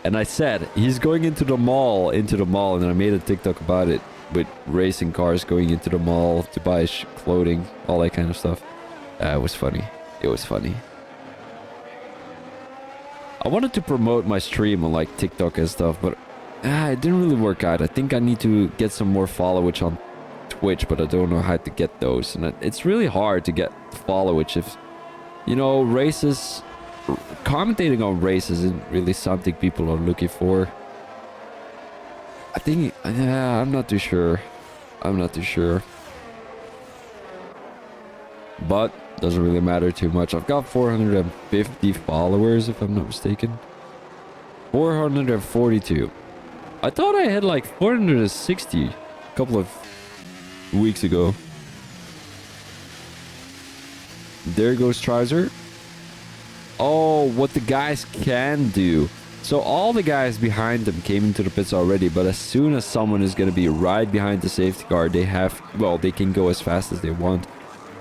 And I said, he's going into the mall, and I made a TikTok about it. With racing cars going into the mall to buy clothing, all that kind of stuff. It was funny. I wanted to promote my stream on like TikTok and stuff, but it didn't really work out. I think I need to get some more followers on Twitch, but I don't know how to get those. And it's really hard to get followage if, you know, races, commentating on races isn't really something people are looking for. I think, yeah, I'm not too sure. I'm not too sure. But doesn't really matter too much. I've got 450 followers, if I'm not mistaken. 442. I thought I had like 460 a couple of weeks ago. There goes Trouser. Oh, what the guys can do. So all the guys behind them came into the pits already, but as soon as someone is going to be right behind the safety car, they have, well, they can go as fast as they want.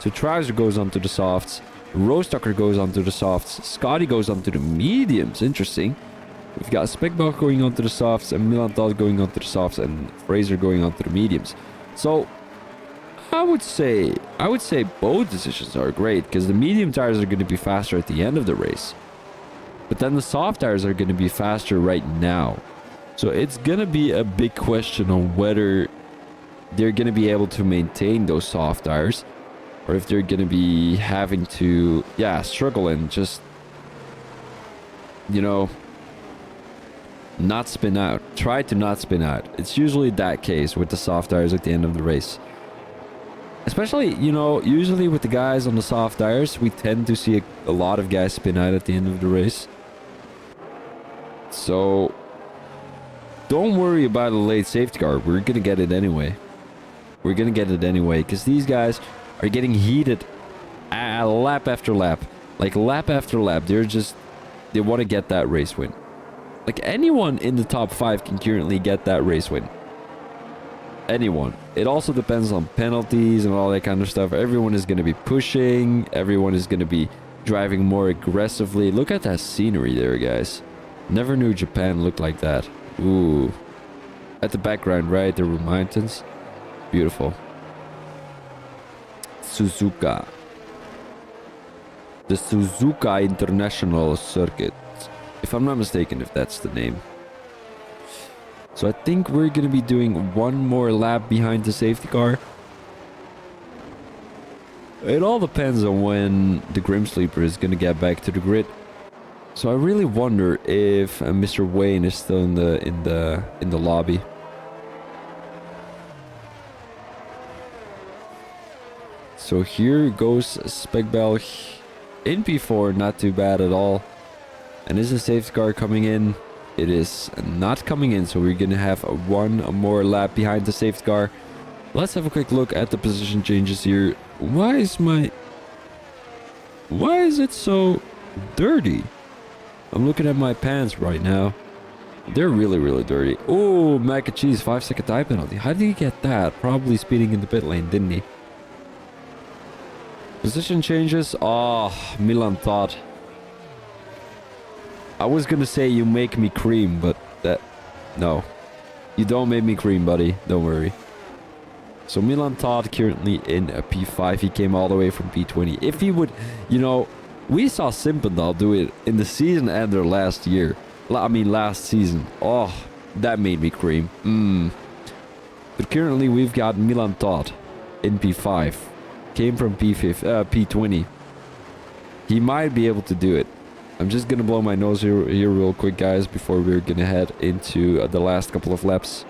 So Trouser goes onto the softs, Roastucker goes onto the softs, Scotty goes onto the mediums. Interesting. We've got Speckball going onto the softs, and Milan Todd going onto the softs, and Fraser going onto the mediums. So I would say both decisions are great, because the medium tires are going to be faster at the end of the race. But then the soft tires are going to be faster right now. So it's going to be a big question on whether they're going to be able to maintain those soft tires, or if they're going to be having to, yeah, struggle and just, you know, not spin out. Try to not spin out. It's usually that case with the soft tires at the end of the race. Especially, you know, usually with the guys on the soft tires, we tend to see a lot of guys spin out at the end of the race. So don't worry about a late safety car. We're going to get it anyway. We're going to get it anyway, because these guys are getting heated lap after lap. Like lap after lap. They want to get that race win. Like anyone in the top 5 can currently get that race win. Anyone. It also depends on penalties and all that kind of stuff. Everyone is going to be pushing. Everyone is going to be driving more aggressively. Look at that scenery there, guys. Never knew Japan looked like that. Ooh. At the background, right? There were mountains. Beautiful. Suzuka. The Suzuka International Circuit. If I'm not mistaken, if that's the name. So I think we're going to be doing one more lap behind the safety car. It all depends on when the Grim Sleeper is going to get back to the grid. So I really wonder if Mr. Wayne is still in the lobby. So here goes Speckbell in P4, not too bad at all. And is the safety car coming in? It is not coming in, so we're gonna have one more lap behind the safety car. Let's have a quick look at the position changes here. Why is it so dirty? I'm looking at my pants right now. They're really, really dirty. Oh, mac and cheese, 5-second time penalty. How did he get that? Probably speeding in the pit lane, didn't he? Position changes. Oh, Milan Todd. I was gonna say you make me cream, but no. You don't make me cream, buddy. Don't worry. So Milan Todd currently in a P5. He came all the way from P20. If he would, you know, we saw Simpendal do it in the season ender last year. I mean, last season. Oh, that made me cream. But currently we've got Milan Todd in P5. Came from P20. He might be able to do it. I'm just gonna blow my nose here real quick, guys, before we're gonna head into the last couple of laps.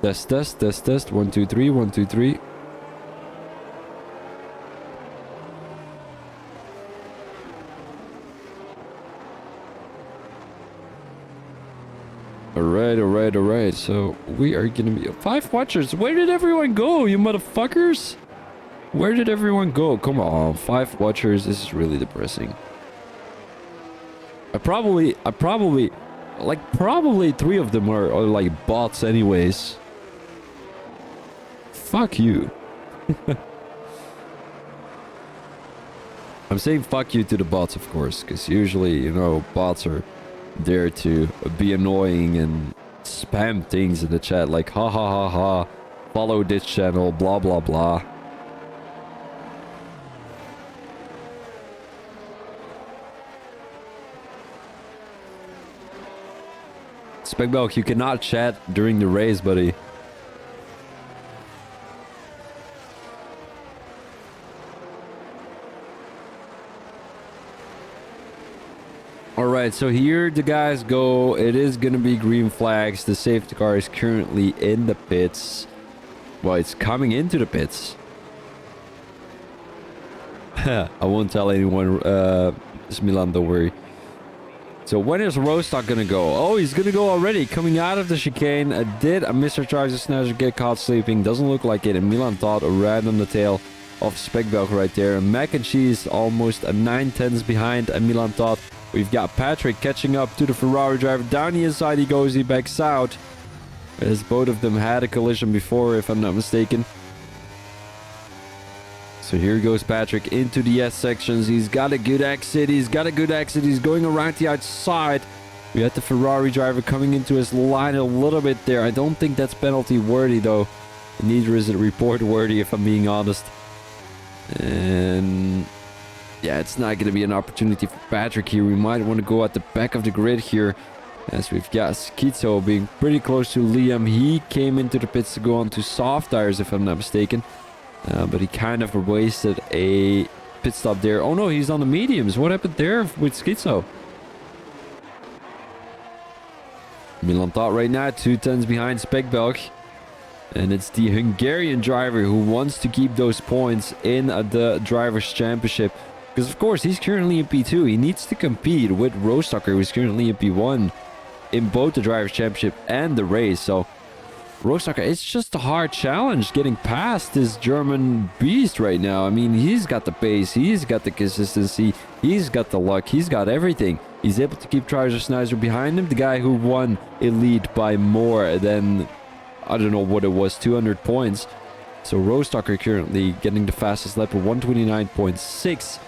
Test. 1, 2, 3, 1, 2, 3. Alright. So we are gonna be 5 watchers. Where did everyone go, you motherfuckers? Where did everyone go? Come on, 5 watchers. This is really depressing. I probably probably 3 of them are like bots anyways. Fuck you. I'm saying fuck you to the bots, of course, because usually, you know, bots are there to be annoying and spam things in the chat like ha ha ha ha, follow this channel, blah blah blah. Speckbelk, you cannot chat during the race, buddy. Alright, so here the guys go. It is going to be green flags. The safety car is currently in the pits. Well, it's coming into the pits. I won't tell anyone, it's Milan, don't worry. So when is Rostock going to go? Oh, he's going to go already. Coming out of the chicane. Did a Mr. Charger Snazzer get caught sleeping? Doesn't look like it. And Milan thought right on the tail of Speckbelk right there. And Mac and Cheese almost a 9/10 behind. And Milan thought. We've got Patrick catching up to the Ferrari driver. Down the inside he goes. He backs out. As both of them had a collision before, if I'm not mistaken. So here goes Patrick into the S sections. He's got a good exit. He's going around the outside. We had the Ferrari driver coming into his line a little bit there. I don't think that's penalty worthy though. Neither is it report worthy, if I'm being honest. And yeah, it's not going to be an opportunity for Patrick here. We might want to go at the back of the grid here. As we've got Schizo being pretty close to Liam. He came into the pits to go on to soft tires, if I'm not mistaken. But he kind of wasted a pit stop there. Oh no, he's on the mediums. What happened there with Schizo? Milan thought right now 2/10 behind Speckbelk. And it's the Hungarian driver who wants to keep those points in the Drivers' Championship. Because of course, he's currently in P2. He needs to compete with Rostocker, who's currently in P1 in both the Drivers' Championship and the race. So Rostocker, it's just a hard challenge getting past this German beast right now. I mean, he's got the pace, he's got the consistency, he's got the luck, he's got everything. He's able to keep Charger Snazzer behind him, the guy who won Elite by more than, I don't know what it was, 200 points. So Rostocker currently getting the fastest lap of 129.6.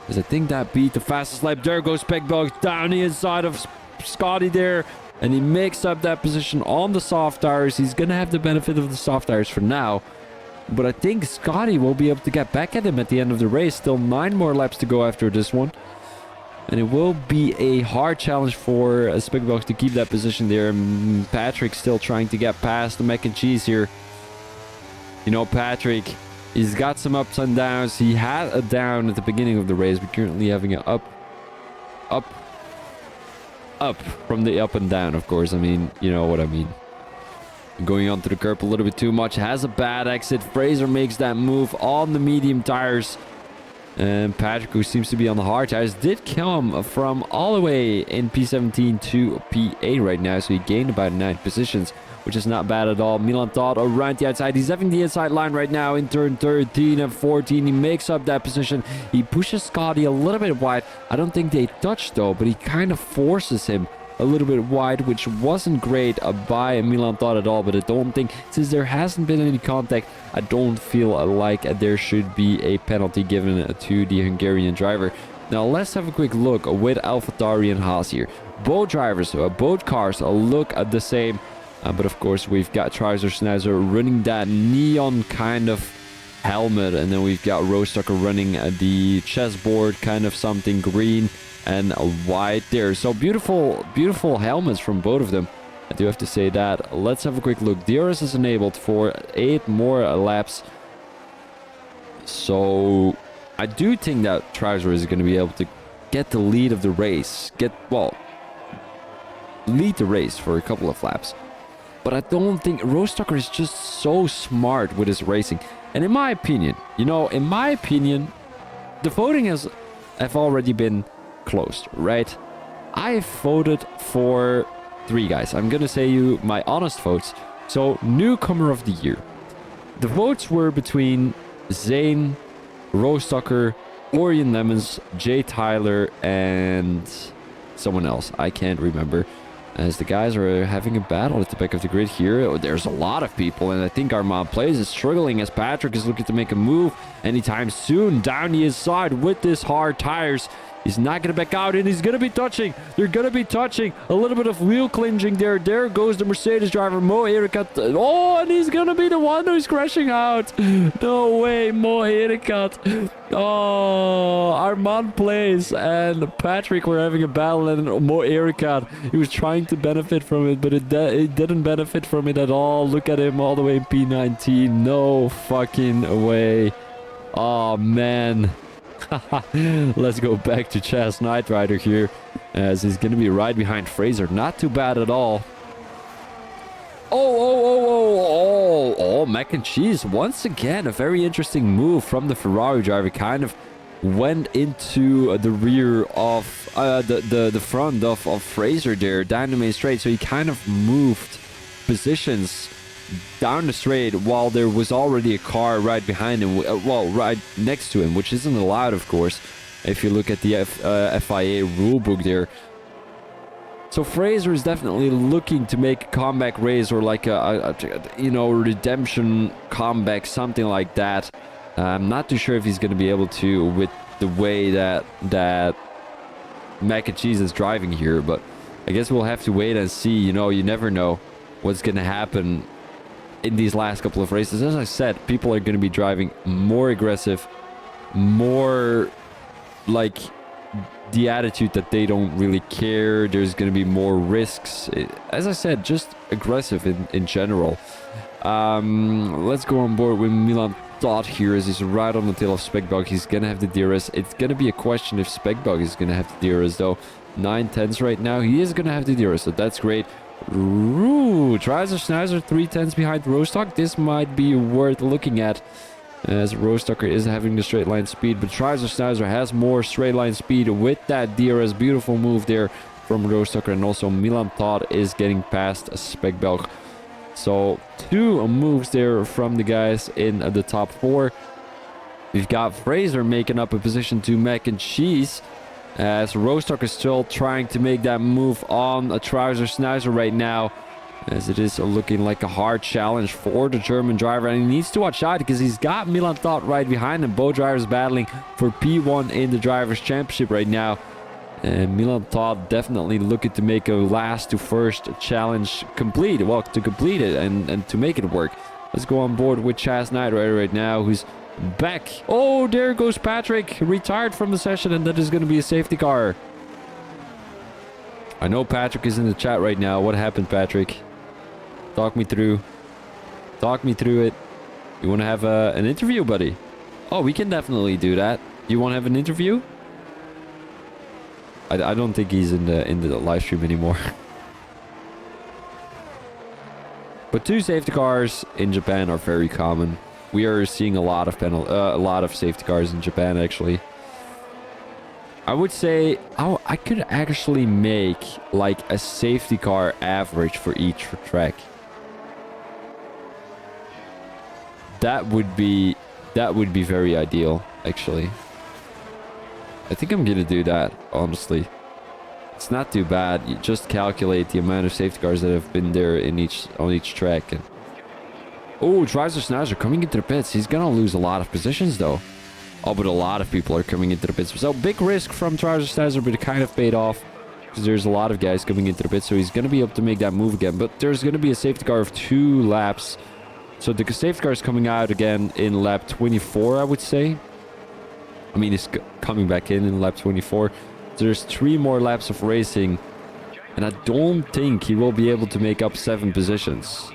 As I think that beat the fastest lap. There goes Speckbelk down the inside of Scotty there. And he makes up that position on the soft tires. He's going to have the benefit of the soft tires for now. But I think Scotty will be able to get back at him at the end of the race. Still 9 more laps to go after this one. And it will be a hard challenge for Speckbelk to keep that position there. Patrick still trying to get past the Mac and Cheese here. You know, Patrick, he's got some ups and downs. He had a down at the beginning of the race, but currently having an up from the up and down, of course. I mean, you know what I mean. Going onto the curb a little bit too much. Has a bad exit. Fraser makes that move on the medium tires. And Patrick, who seems to be on the hard tires, did come from all the way in P17 to P8 right now. So he gained about 9 positions, which is not bad at all. Milan thought around the outside. He's having the inside line right now in turn 13 and 14. He makes up that position. He pushes Scotty a little bit wide. I don't think they touched though, but he kind of forces him a little bit wide, which wasn't great by Milan thought at all. But I don't think, since there hasn't been any contact, I don't feel like there should be a penalty given to the Hungarian driver. Now let's have a quick look with AlphaTauri and Haas here. Both drivers, both cars look the same. But of course, we've got Charger Snazzer running that neon kind of helmet. And then we've got Rostocker running the chessboard kind of something green and white there. So beautiful, beautiful helmets from both of them. I do have to say that. Let's have a quick look. DRS is enabled for 8 more laps. So I do think that Trouser is going to be able to get the lead of the race. Lead the race for a couple of laps. But I don't think Rostocker is just so smart with his racing. And in my opinion, the voting have already been closed, right? I voted for 3 guys. I'm gonna say you my honest votes. So, newcomer of the year. The votes were between Zane, Rostocker, Orion Lemons, Jay Tyler, and someone else. I can't remember. as the guys are having a battle at the back of the grid here. There's a lot of people, and I think Armand Plays is struggling as Patrick is looking to make a move anytime soon down the inside with this hard tires. He's not going to back out, and he's going to be touching. They're going to be touching. A little bit of wheel clinching there. There goes the Mercedes driver, Mo Erikat. Oh, and he's going to be the one who's crashing out. No way, Mo Erikat. Oh, Armand Plays and Patrick were having a battle, and Mo Erikat, he was trying to benefit from it, but it didn't benefit from it at all. Look at him all the way in P19. No fucking way. Oh, man. Let's go back to Chaz Knight Rider here, as he's going to be right behind Fraser. Not too bad at all. Oh, mac and cheese. Once again, a very interesting move from the Ferrari driver. Kind of went into the rear of the front of Fraser there down the main straight. So he kind of moved positions down the straight while there was already a car right behind him, well, right next to him, which isn't allowed, of course, if you look at the FIA rulebook there. So Fraser is definitely looking to make a comeback race, or like a redemption comeback, something like that. I'm not too sure if he's going to be able to with the way that Mac and Cheese is driving here, but I guess we'll have to wait and see. You never know what's going to happen in these last couple of races. As I said, people are going to be driving more aggressive, more like the attitude that they don't really care. There's going to be more risks. As I said, just aggressive in general. Let's go on board with Milan Todd here, as he's right on the tail of Speckbug. He's going to have the DRS. It's going to be a question if Speckbug is going to have the DRS, though. 9/10s right now. He is going to have the DRS, so that's great. Ooh, Trizer Schneizer 3/10s behind Rostock. This might be worth looking at, as Rostocker is having the straight line speed, but Trizer Schneizer has more straight line speed with that DRS. Beautiful move there from Rostocker, and also Milan Todd is getting past Speckbelg. So 2 moves there from the guys in the top 4. We've got Fraser making up a position to Mac and Cheese, as Rostock is still trying to make that move on a Trizer Schneizer right now, as it is looking like a hard challenge for the German driver, and he needs to watch out because he's got Milan Todd right behind him. Both drivers battling for P1 in the Drivers' Championship right now, and Milan Todd definitely looking to make a last to first challenge complete, well, to complete it and to make it work. Let's go on board with Chaz Knight right now, who's back. Oh, there goes Patrick, retired from the session, and that is going to be a safety car. I know Patrick is in the chat right now. What happened, Patrick? Talk me through it. You want to have an interview, buddy? Oh, we can definitely do that. You want to have an interview? I don't think he's in the live stream anymore. But 2 safety cars in Japan are very common. We are seeing a lot of safety cars in Japan, actually. I would say I could actually make like a safety car average for each track. That would be very ideal, actually. I think I'm gonna do that, honestly. It's not too bad. You just calculate the amount of safety cars that have been there on each track. And oh, Trizer Schneizer coming into the pits. He's gonna lose a lot of positions, though. Oh, but a lot of people are coming into the pits. So big risk from Trizer Schneizer, but it kind of paid off, because there's a lot of guys coming into the pits. So he's gonna be able to make that move again. But there's gonna be a safety car of 2 laps. So the safety car is coming out again in lap 24, I would say. I mean, it's coming back in lap 24. So there's 3 more laps of racing, and I don't think he will be able to make up 7 positions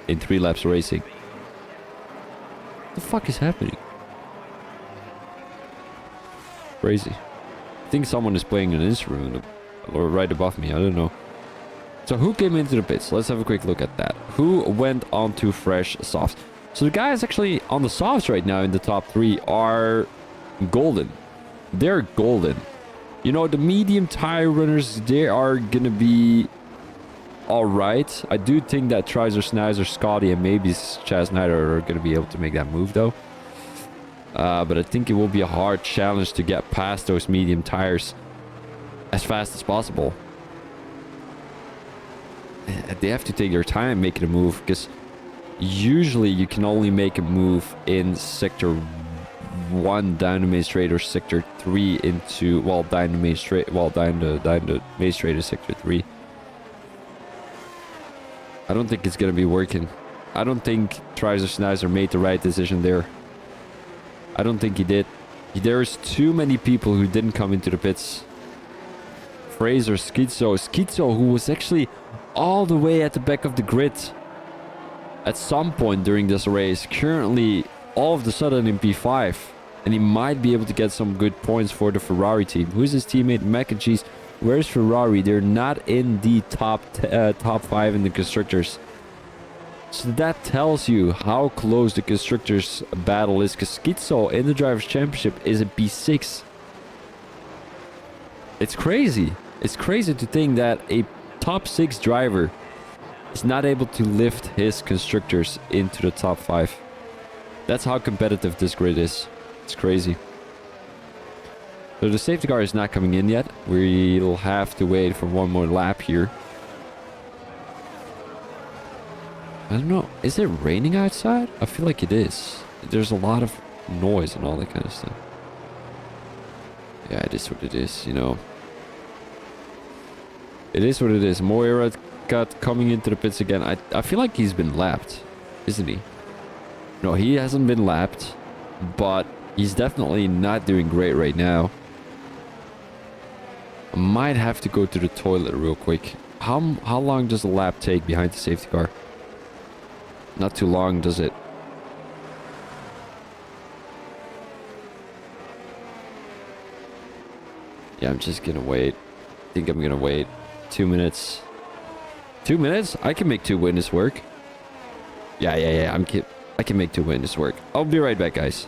in 3 laps of racing. What the fuck is happening? Crazy. I think someone is playing an instrument or right above me. I don't know. So who came into the pits? Let's have a quick look at that. Who went on to fresh softs? So the guys actually on the softs right now in the top 3 are golden. They're golden. You know, the medium tire runners, they are gonna be alright. I do think that Trizer Schneizer, Scotty, and maybe Chaz Snyder are gonna be able to make that move, though. But I think it will be a hard challenge to get past those medium tires as fast as possible. they have to take their time making a move, because usually you can only make a move in sector 1 down the main straight, or sector 3 into, well, down the main straight, well, down the main straight is sector 3. I don't think it's gonna be working. I don't think Treiser Sneiser made the right decision there. I don't think he did. There's too many people who didn't come into the pits. Fraser, Schizo, who was actually all the way at the back of the grid at some point during this race, currently all of a sudden in P5, and he might be able to get some good points for the Ferrari team. Who's his teammate? Mac and Cheese. Where's Ferrari? They're not in the top 5 in the constructors. So that tells you how close the constructors battle is, because Schizo in the Drivers' Championship is a P6. It's crazy. It's crazy to think that a top 6 driver is not able to lift his constructors into the top 5. That's how competitive this grid is. It's crazy. So the safety car is not coming in yet. We'll have to wait for one more lap here. I don't know. Is it raining outside? I feel like it is. There's a lot of noise and all that kind of stuff. Yeah, it is what it is, you know. It is what it is. Moira got coming into the pits again. I feel like he's been lapped, isn't he? No, he hasn't been lapped, but he's definitely not doing great right now. I might have to go to the toilet real quick. How long does a lap take behind the safety car? Not too long, does it? Yeah, I'm just gonna wait. I think I'm gonna wait 2 minutes. 2 minutes? I can make 2 witness work. Yeah. I can make 2 witness work. I'll be right back, guys.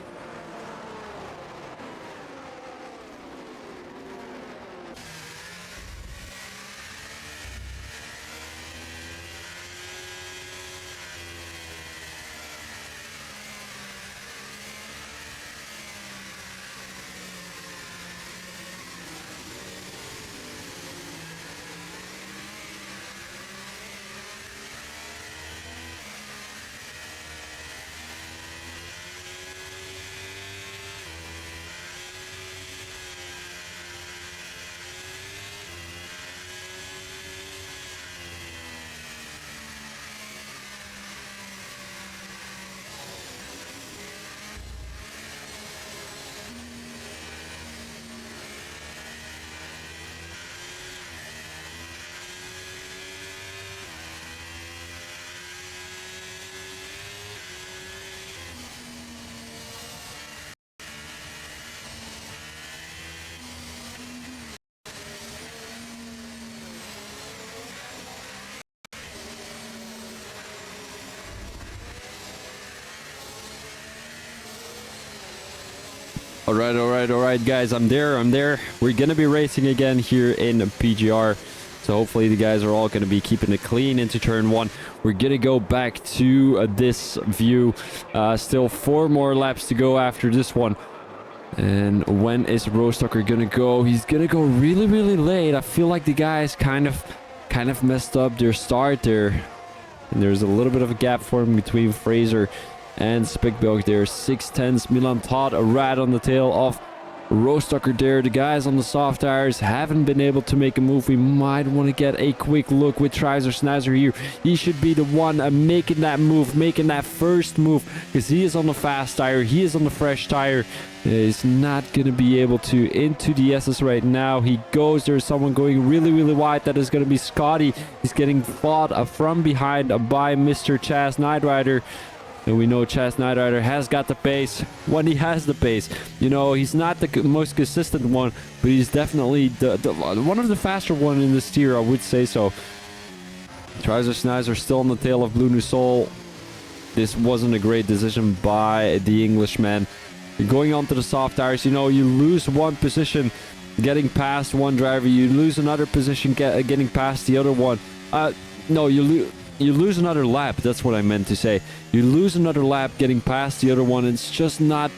All right, guys. I'm there. We're going to be racing again here in PGR. So hopefully the guys are all going to be keeping it clean into turn 1. We're going to go back to this view. Still 4 more laps to go after this one. And when is Rostocker going to go? He's going to go really, really late. I feel like the guys kind of messed up their start there. And there's a little bit of a gap forming between Fraser and Spickbelg there. 6/10. Milan Todd, a rat on the tail of Rostocker there. The guys on the soft tires haven't been able to make a move. We might want to get a quick look with Treiser Sneiser here. He should be the one making that move, making that first move, because he is on the fast tire. He is on the fresh tire. He's not going to be able to into the SS right now. He goes. There's someone going really, really wide. That is going to be Scotty. He's getting fought from behind by Mr. Chaz Knight Rider. And we know Chaz Knight Rider has got the pace when he has the pace. You know, he's not the most consistent one, but he's definitely the one of the faster one in this tier, I would say so. Treiser Sneiser still on the tail of Blue New Soul. This wasn't a great decision by the Englishman. Going on to the soft tires, you know, you lose one position getting past one driver. You lose another position getting past the other one. No, you lose another lap. That's what I meant to say. You lose another lap getting past the other one. It's just not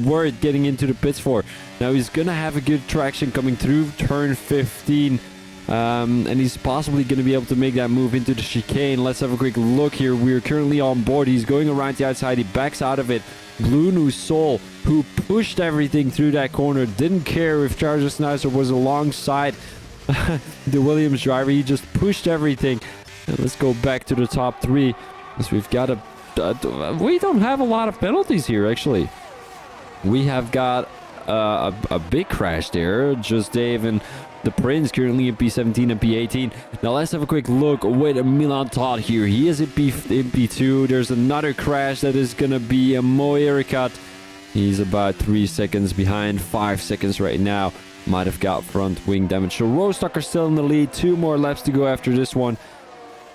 worth getting into the pits for. Now he's gonna have a good traction coming through turn 15. And he's possibly going to be able to make that move into the chicane. Let's have a quick look here. We're currently on board. He's going around the outside. He backs out of it. Blue New Soul, who pushed everything through that corner, didn't care if Charger Snizer was alongside the Williams driver. He just pushed everything. And let's go back to the top three, because we've got we don't have a lot of penalties here, actually. We have got a big crash there. Just Dave and the Prince currently in P17 and P18. Now let's have a quick look with Milan Todd here. He is in P2. There's another crash that is going to be a Mo Ericat. He's about 3 seconds behind, 5 seconds right now. Might have got front wing damage. So Rostocker still in the lead. 2 more laps to go after this one.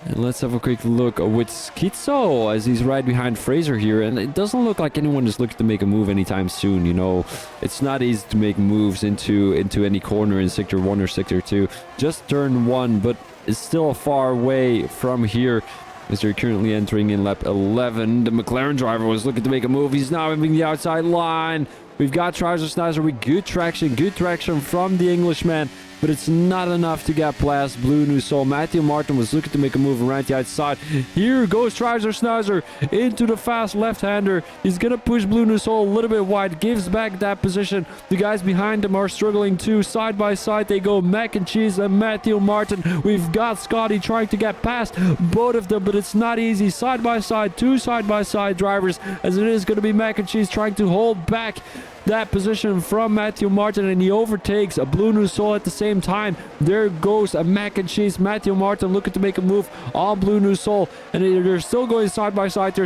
And let's have a quick look with Schizo as he's right behind Fraser here. And it doesn't look like anyone is looking to make a move anytime soon. You know, it's not easy to make moves into any corner in Sector 1 or Sector 2. Just turn 1, but it's still a far way from here as they're currently entering in lap 11. The McLaren driver was looking to make a move. He's now moving the outside line. We've got Charger Snizer with good traction from the Englishman, but it's not enough to get past Blue New Soul. Matthew Martin was looking to make a move around the outside. Here goes Charger Snizer into the fast left-hander. He's going to push Blue New Soul a little bit wide, gives back that position. The guys behind him are struggling too. Side by side they go, Mac and Cheese and Matthew Martin. We've got Scotty trying to get past both of them, but it's not easy. Side by side, 2 side-by-side drivers, as it is going to be Mac and Cheese trying to hold back that position from Matthew Martin, and he overtakes a Blue New Soul at the same time. There goes a Mac and Cheese. Matthew Martin looking to make a move on Blue New Soul, and they're still going side by side.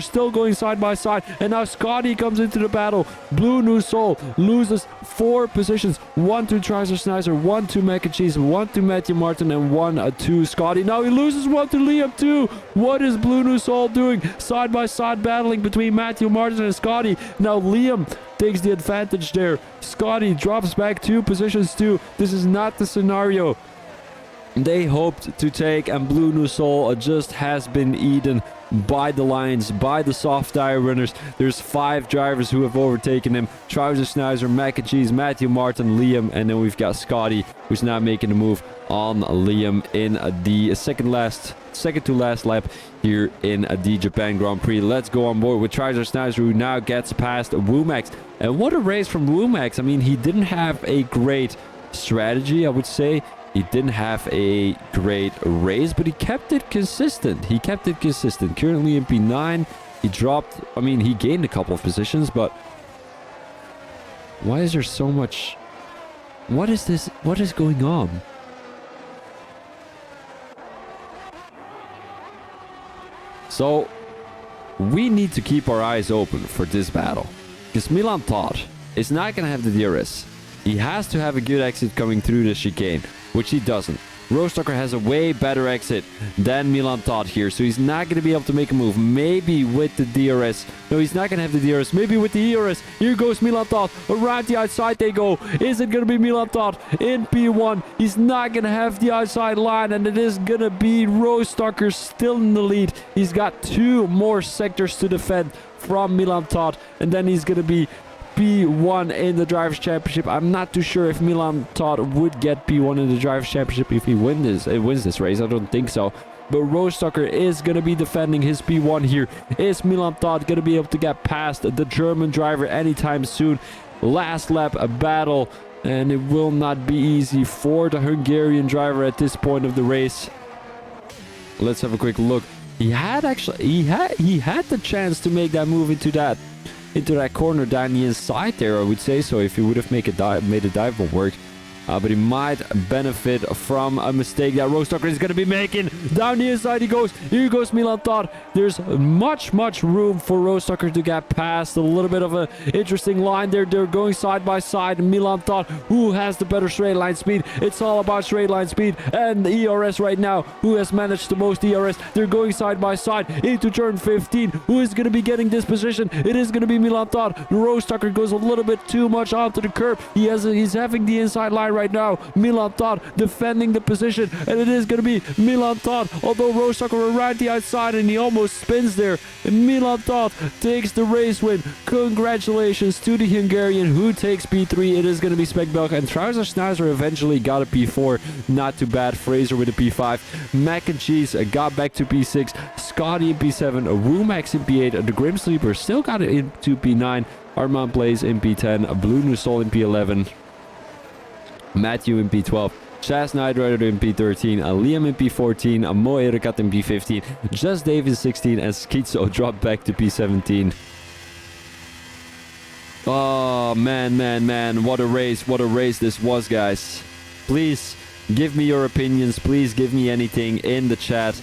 And now Scotty comes into the battle. Blue New Soul loses 4 positions. 1 to Charger Snizer, 1 to Mac and Cheese, 1 to Matthew Martin, and 1 to Scotty. Now he loses 1 to Liam too. What is Blue New Soul doing? Side by side battling between Matthew Martin and Scotty. Now Liam takes the advantage there. Scotty drops back 2 positions too. This is not the scenario they hoped to take, and Blue New Soul just has been eaten by the Lions, by the soft tire runners. There's 5 drivers who have overtaken him. Trouser Snizer, Mac and Cheese, Matthew Martin, Liam, and then we've got Scotty, who's now making a move on Liam in the second to last lap here in the Japan Grand Prix. Let's go on board with Trouser Snizer, who now gets past Womax. And what a race from Womax. I mean, he didn't have a great strategy, I would say. He didn't have a great race, but he kept it consistent. Currently in P9. He gained a couple of positions, but why is there so much? What is this? What is going on? So, we need to keep our eyes open for this battle, because Milan Todd is not going to have the DRS. He has to have a good exit coming through the chicane, which he doesn't. Rostocker has a way better exit than Milan Todd here, so he's not going to be able to make a move. Maybe with the DRS. No, he's not going to have the DRS. Maybe with the ERS. Here goes Milan Todd. Around the outside they go. Is it going to be Milan Todd in P1? He's not going to have the outside line, and it is going to be Rostocker still in the lead. He's got 2 more sectors to defend from Milan Todd, and then he's going to be P1 in the Drivers' Championship. I'm not too sure if Milan Todd would get P1 in the Drivers' Championship if he wins this race. I don't think so. But Rostocker is going to be defending his P1 here. Is Milan Todd going to be able to get past the German driver anytime soon? Last lap, a battle, and it will not be easy for the Hungarian driver at this point of the race. Let's have a quick look. He had the chance to make that move into that corner down the inside there, I would say so, if he would have made a dive will work. But he might benefit from a mistake that Rostocker is going to be making. Down the inside he goes. Here goes Milan Todd. There's much room for Rostocker to get past. A little bit of an interesting line there. They're going side by side. Milan Todd, who has the better straight line speed. It's all about straight line speed. And the ERS right now, who has managed the most ERS. They're going side by side into turn 15. Who is going to be getting this position? It is going to be Milan Todd. Rostocker goes a little bit too much onto the curb. He's having the inside line right now. Milan Todd defending the position, and it is going to be Milan Todd Todt, although Roadstocker around the outside and he almost spins there. And Milan Todt takes the race win. Congratulations to the Hungarian who takes P3. It is going to be Spekbelg and Trouser Schnauzer eventually got a P4. Not too bad. Fraser with a P5. Mac and Cheese got back to P6. Scotty in P7. Woomax in P8. The Grim Sleeper still got it into P9. Armand Blaze in P10. Blue Nusol in P11. Matthew in P12. Chaz Knight Rider in P13, Liam in P14, Moe Erikat in P15, Just Dave in 16, and Schizo dropped back to P17. Oh, man, what a race this was, guys. Please, give me your opinions, please give me anything in the chat.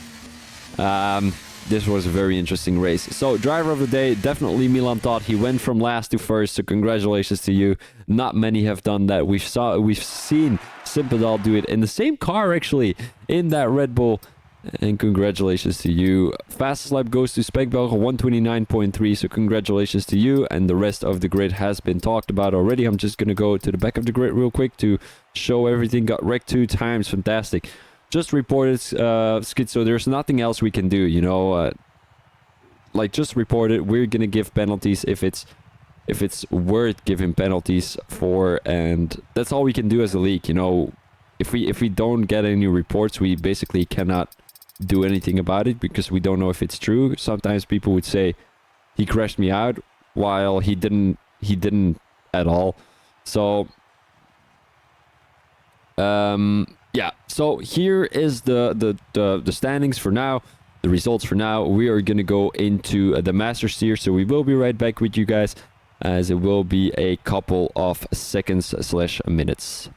This was a very interesting race. So, driver of the day, definitely Milan Todt. He went from last to first, so congratulations to you. Not many have done that. We've seen Simpadal do it in the same car, actually, in that Red Bull. And congratulations to you. Fastest lap goes to Spekbelg, 129.3, so congratulations to you. And the rest of the grid has been talked about already. I'm just going to go to the back of the grid real quick to show everything. Got wrecked 2 times, fantastic. Just reported Schizo. There's nothing else we can do, you know. Like, just report it. We're gonna give penalties if it's worth giving penalties for, and that's all we can do as a league, you know. If we don't get any reports, we basically cannot do anything about it because we don't know if it's true. Sometimes people would say he crashed me out, while he didn't at all. So yeah, so here is the standings for now, the results for now. We are going to go into the Masters tier, so we will be right back with you guys, as it will be a couple of seconds / minutes.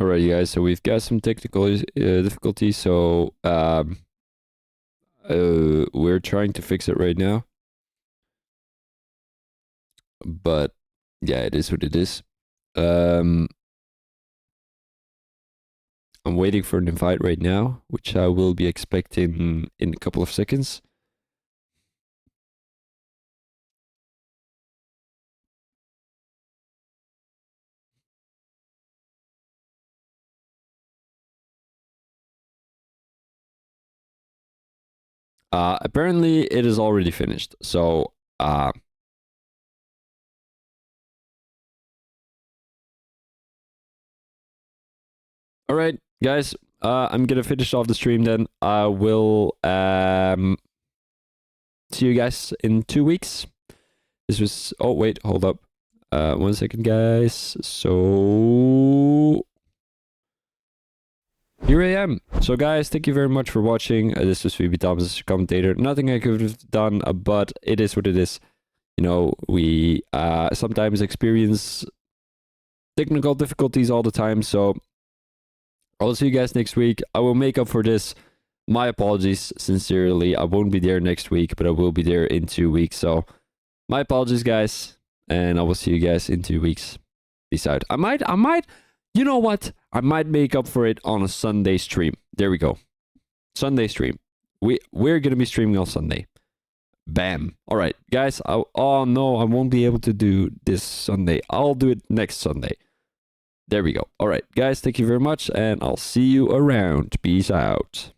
Alright, you guys, so we've got some technical difficulties, so we're trying to fix it right now. But yeah, it is what it is. I'm waiting for an invite right now, which I will be expecting in a couple of seconds. Apparently it is already finished. So, all right, guys, I'm gonna finish off the stream then. I will see you guys in 2 weeks. This was, oh wait, hold up. 1 second, guys. So here I am. So guys, thank you very much for watching. This was VB Thomas, commentator. Nothing I could have done, but it is what it is. You know, we sometimes experience technical difficulties all the time. So I'll see you guys next week. I will make up for this. My apologies, sincerely. I won't be there next week, but I will be there in 2 weeks. So my apologies, guys. And I will see you guys in 2 weeks. Peace out. I might, you know what? I might make up for it on a Sunday stream. There we go. Sunday stream. We're going to be streaming on Sunday. Bam. All right, guys. Oh, no, I won't be able to do this Sunday. I'll do it next Sunday. There we go. All right, guys. Thank you very much. And I'll see you around. Peace out.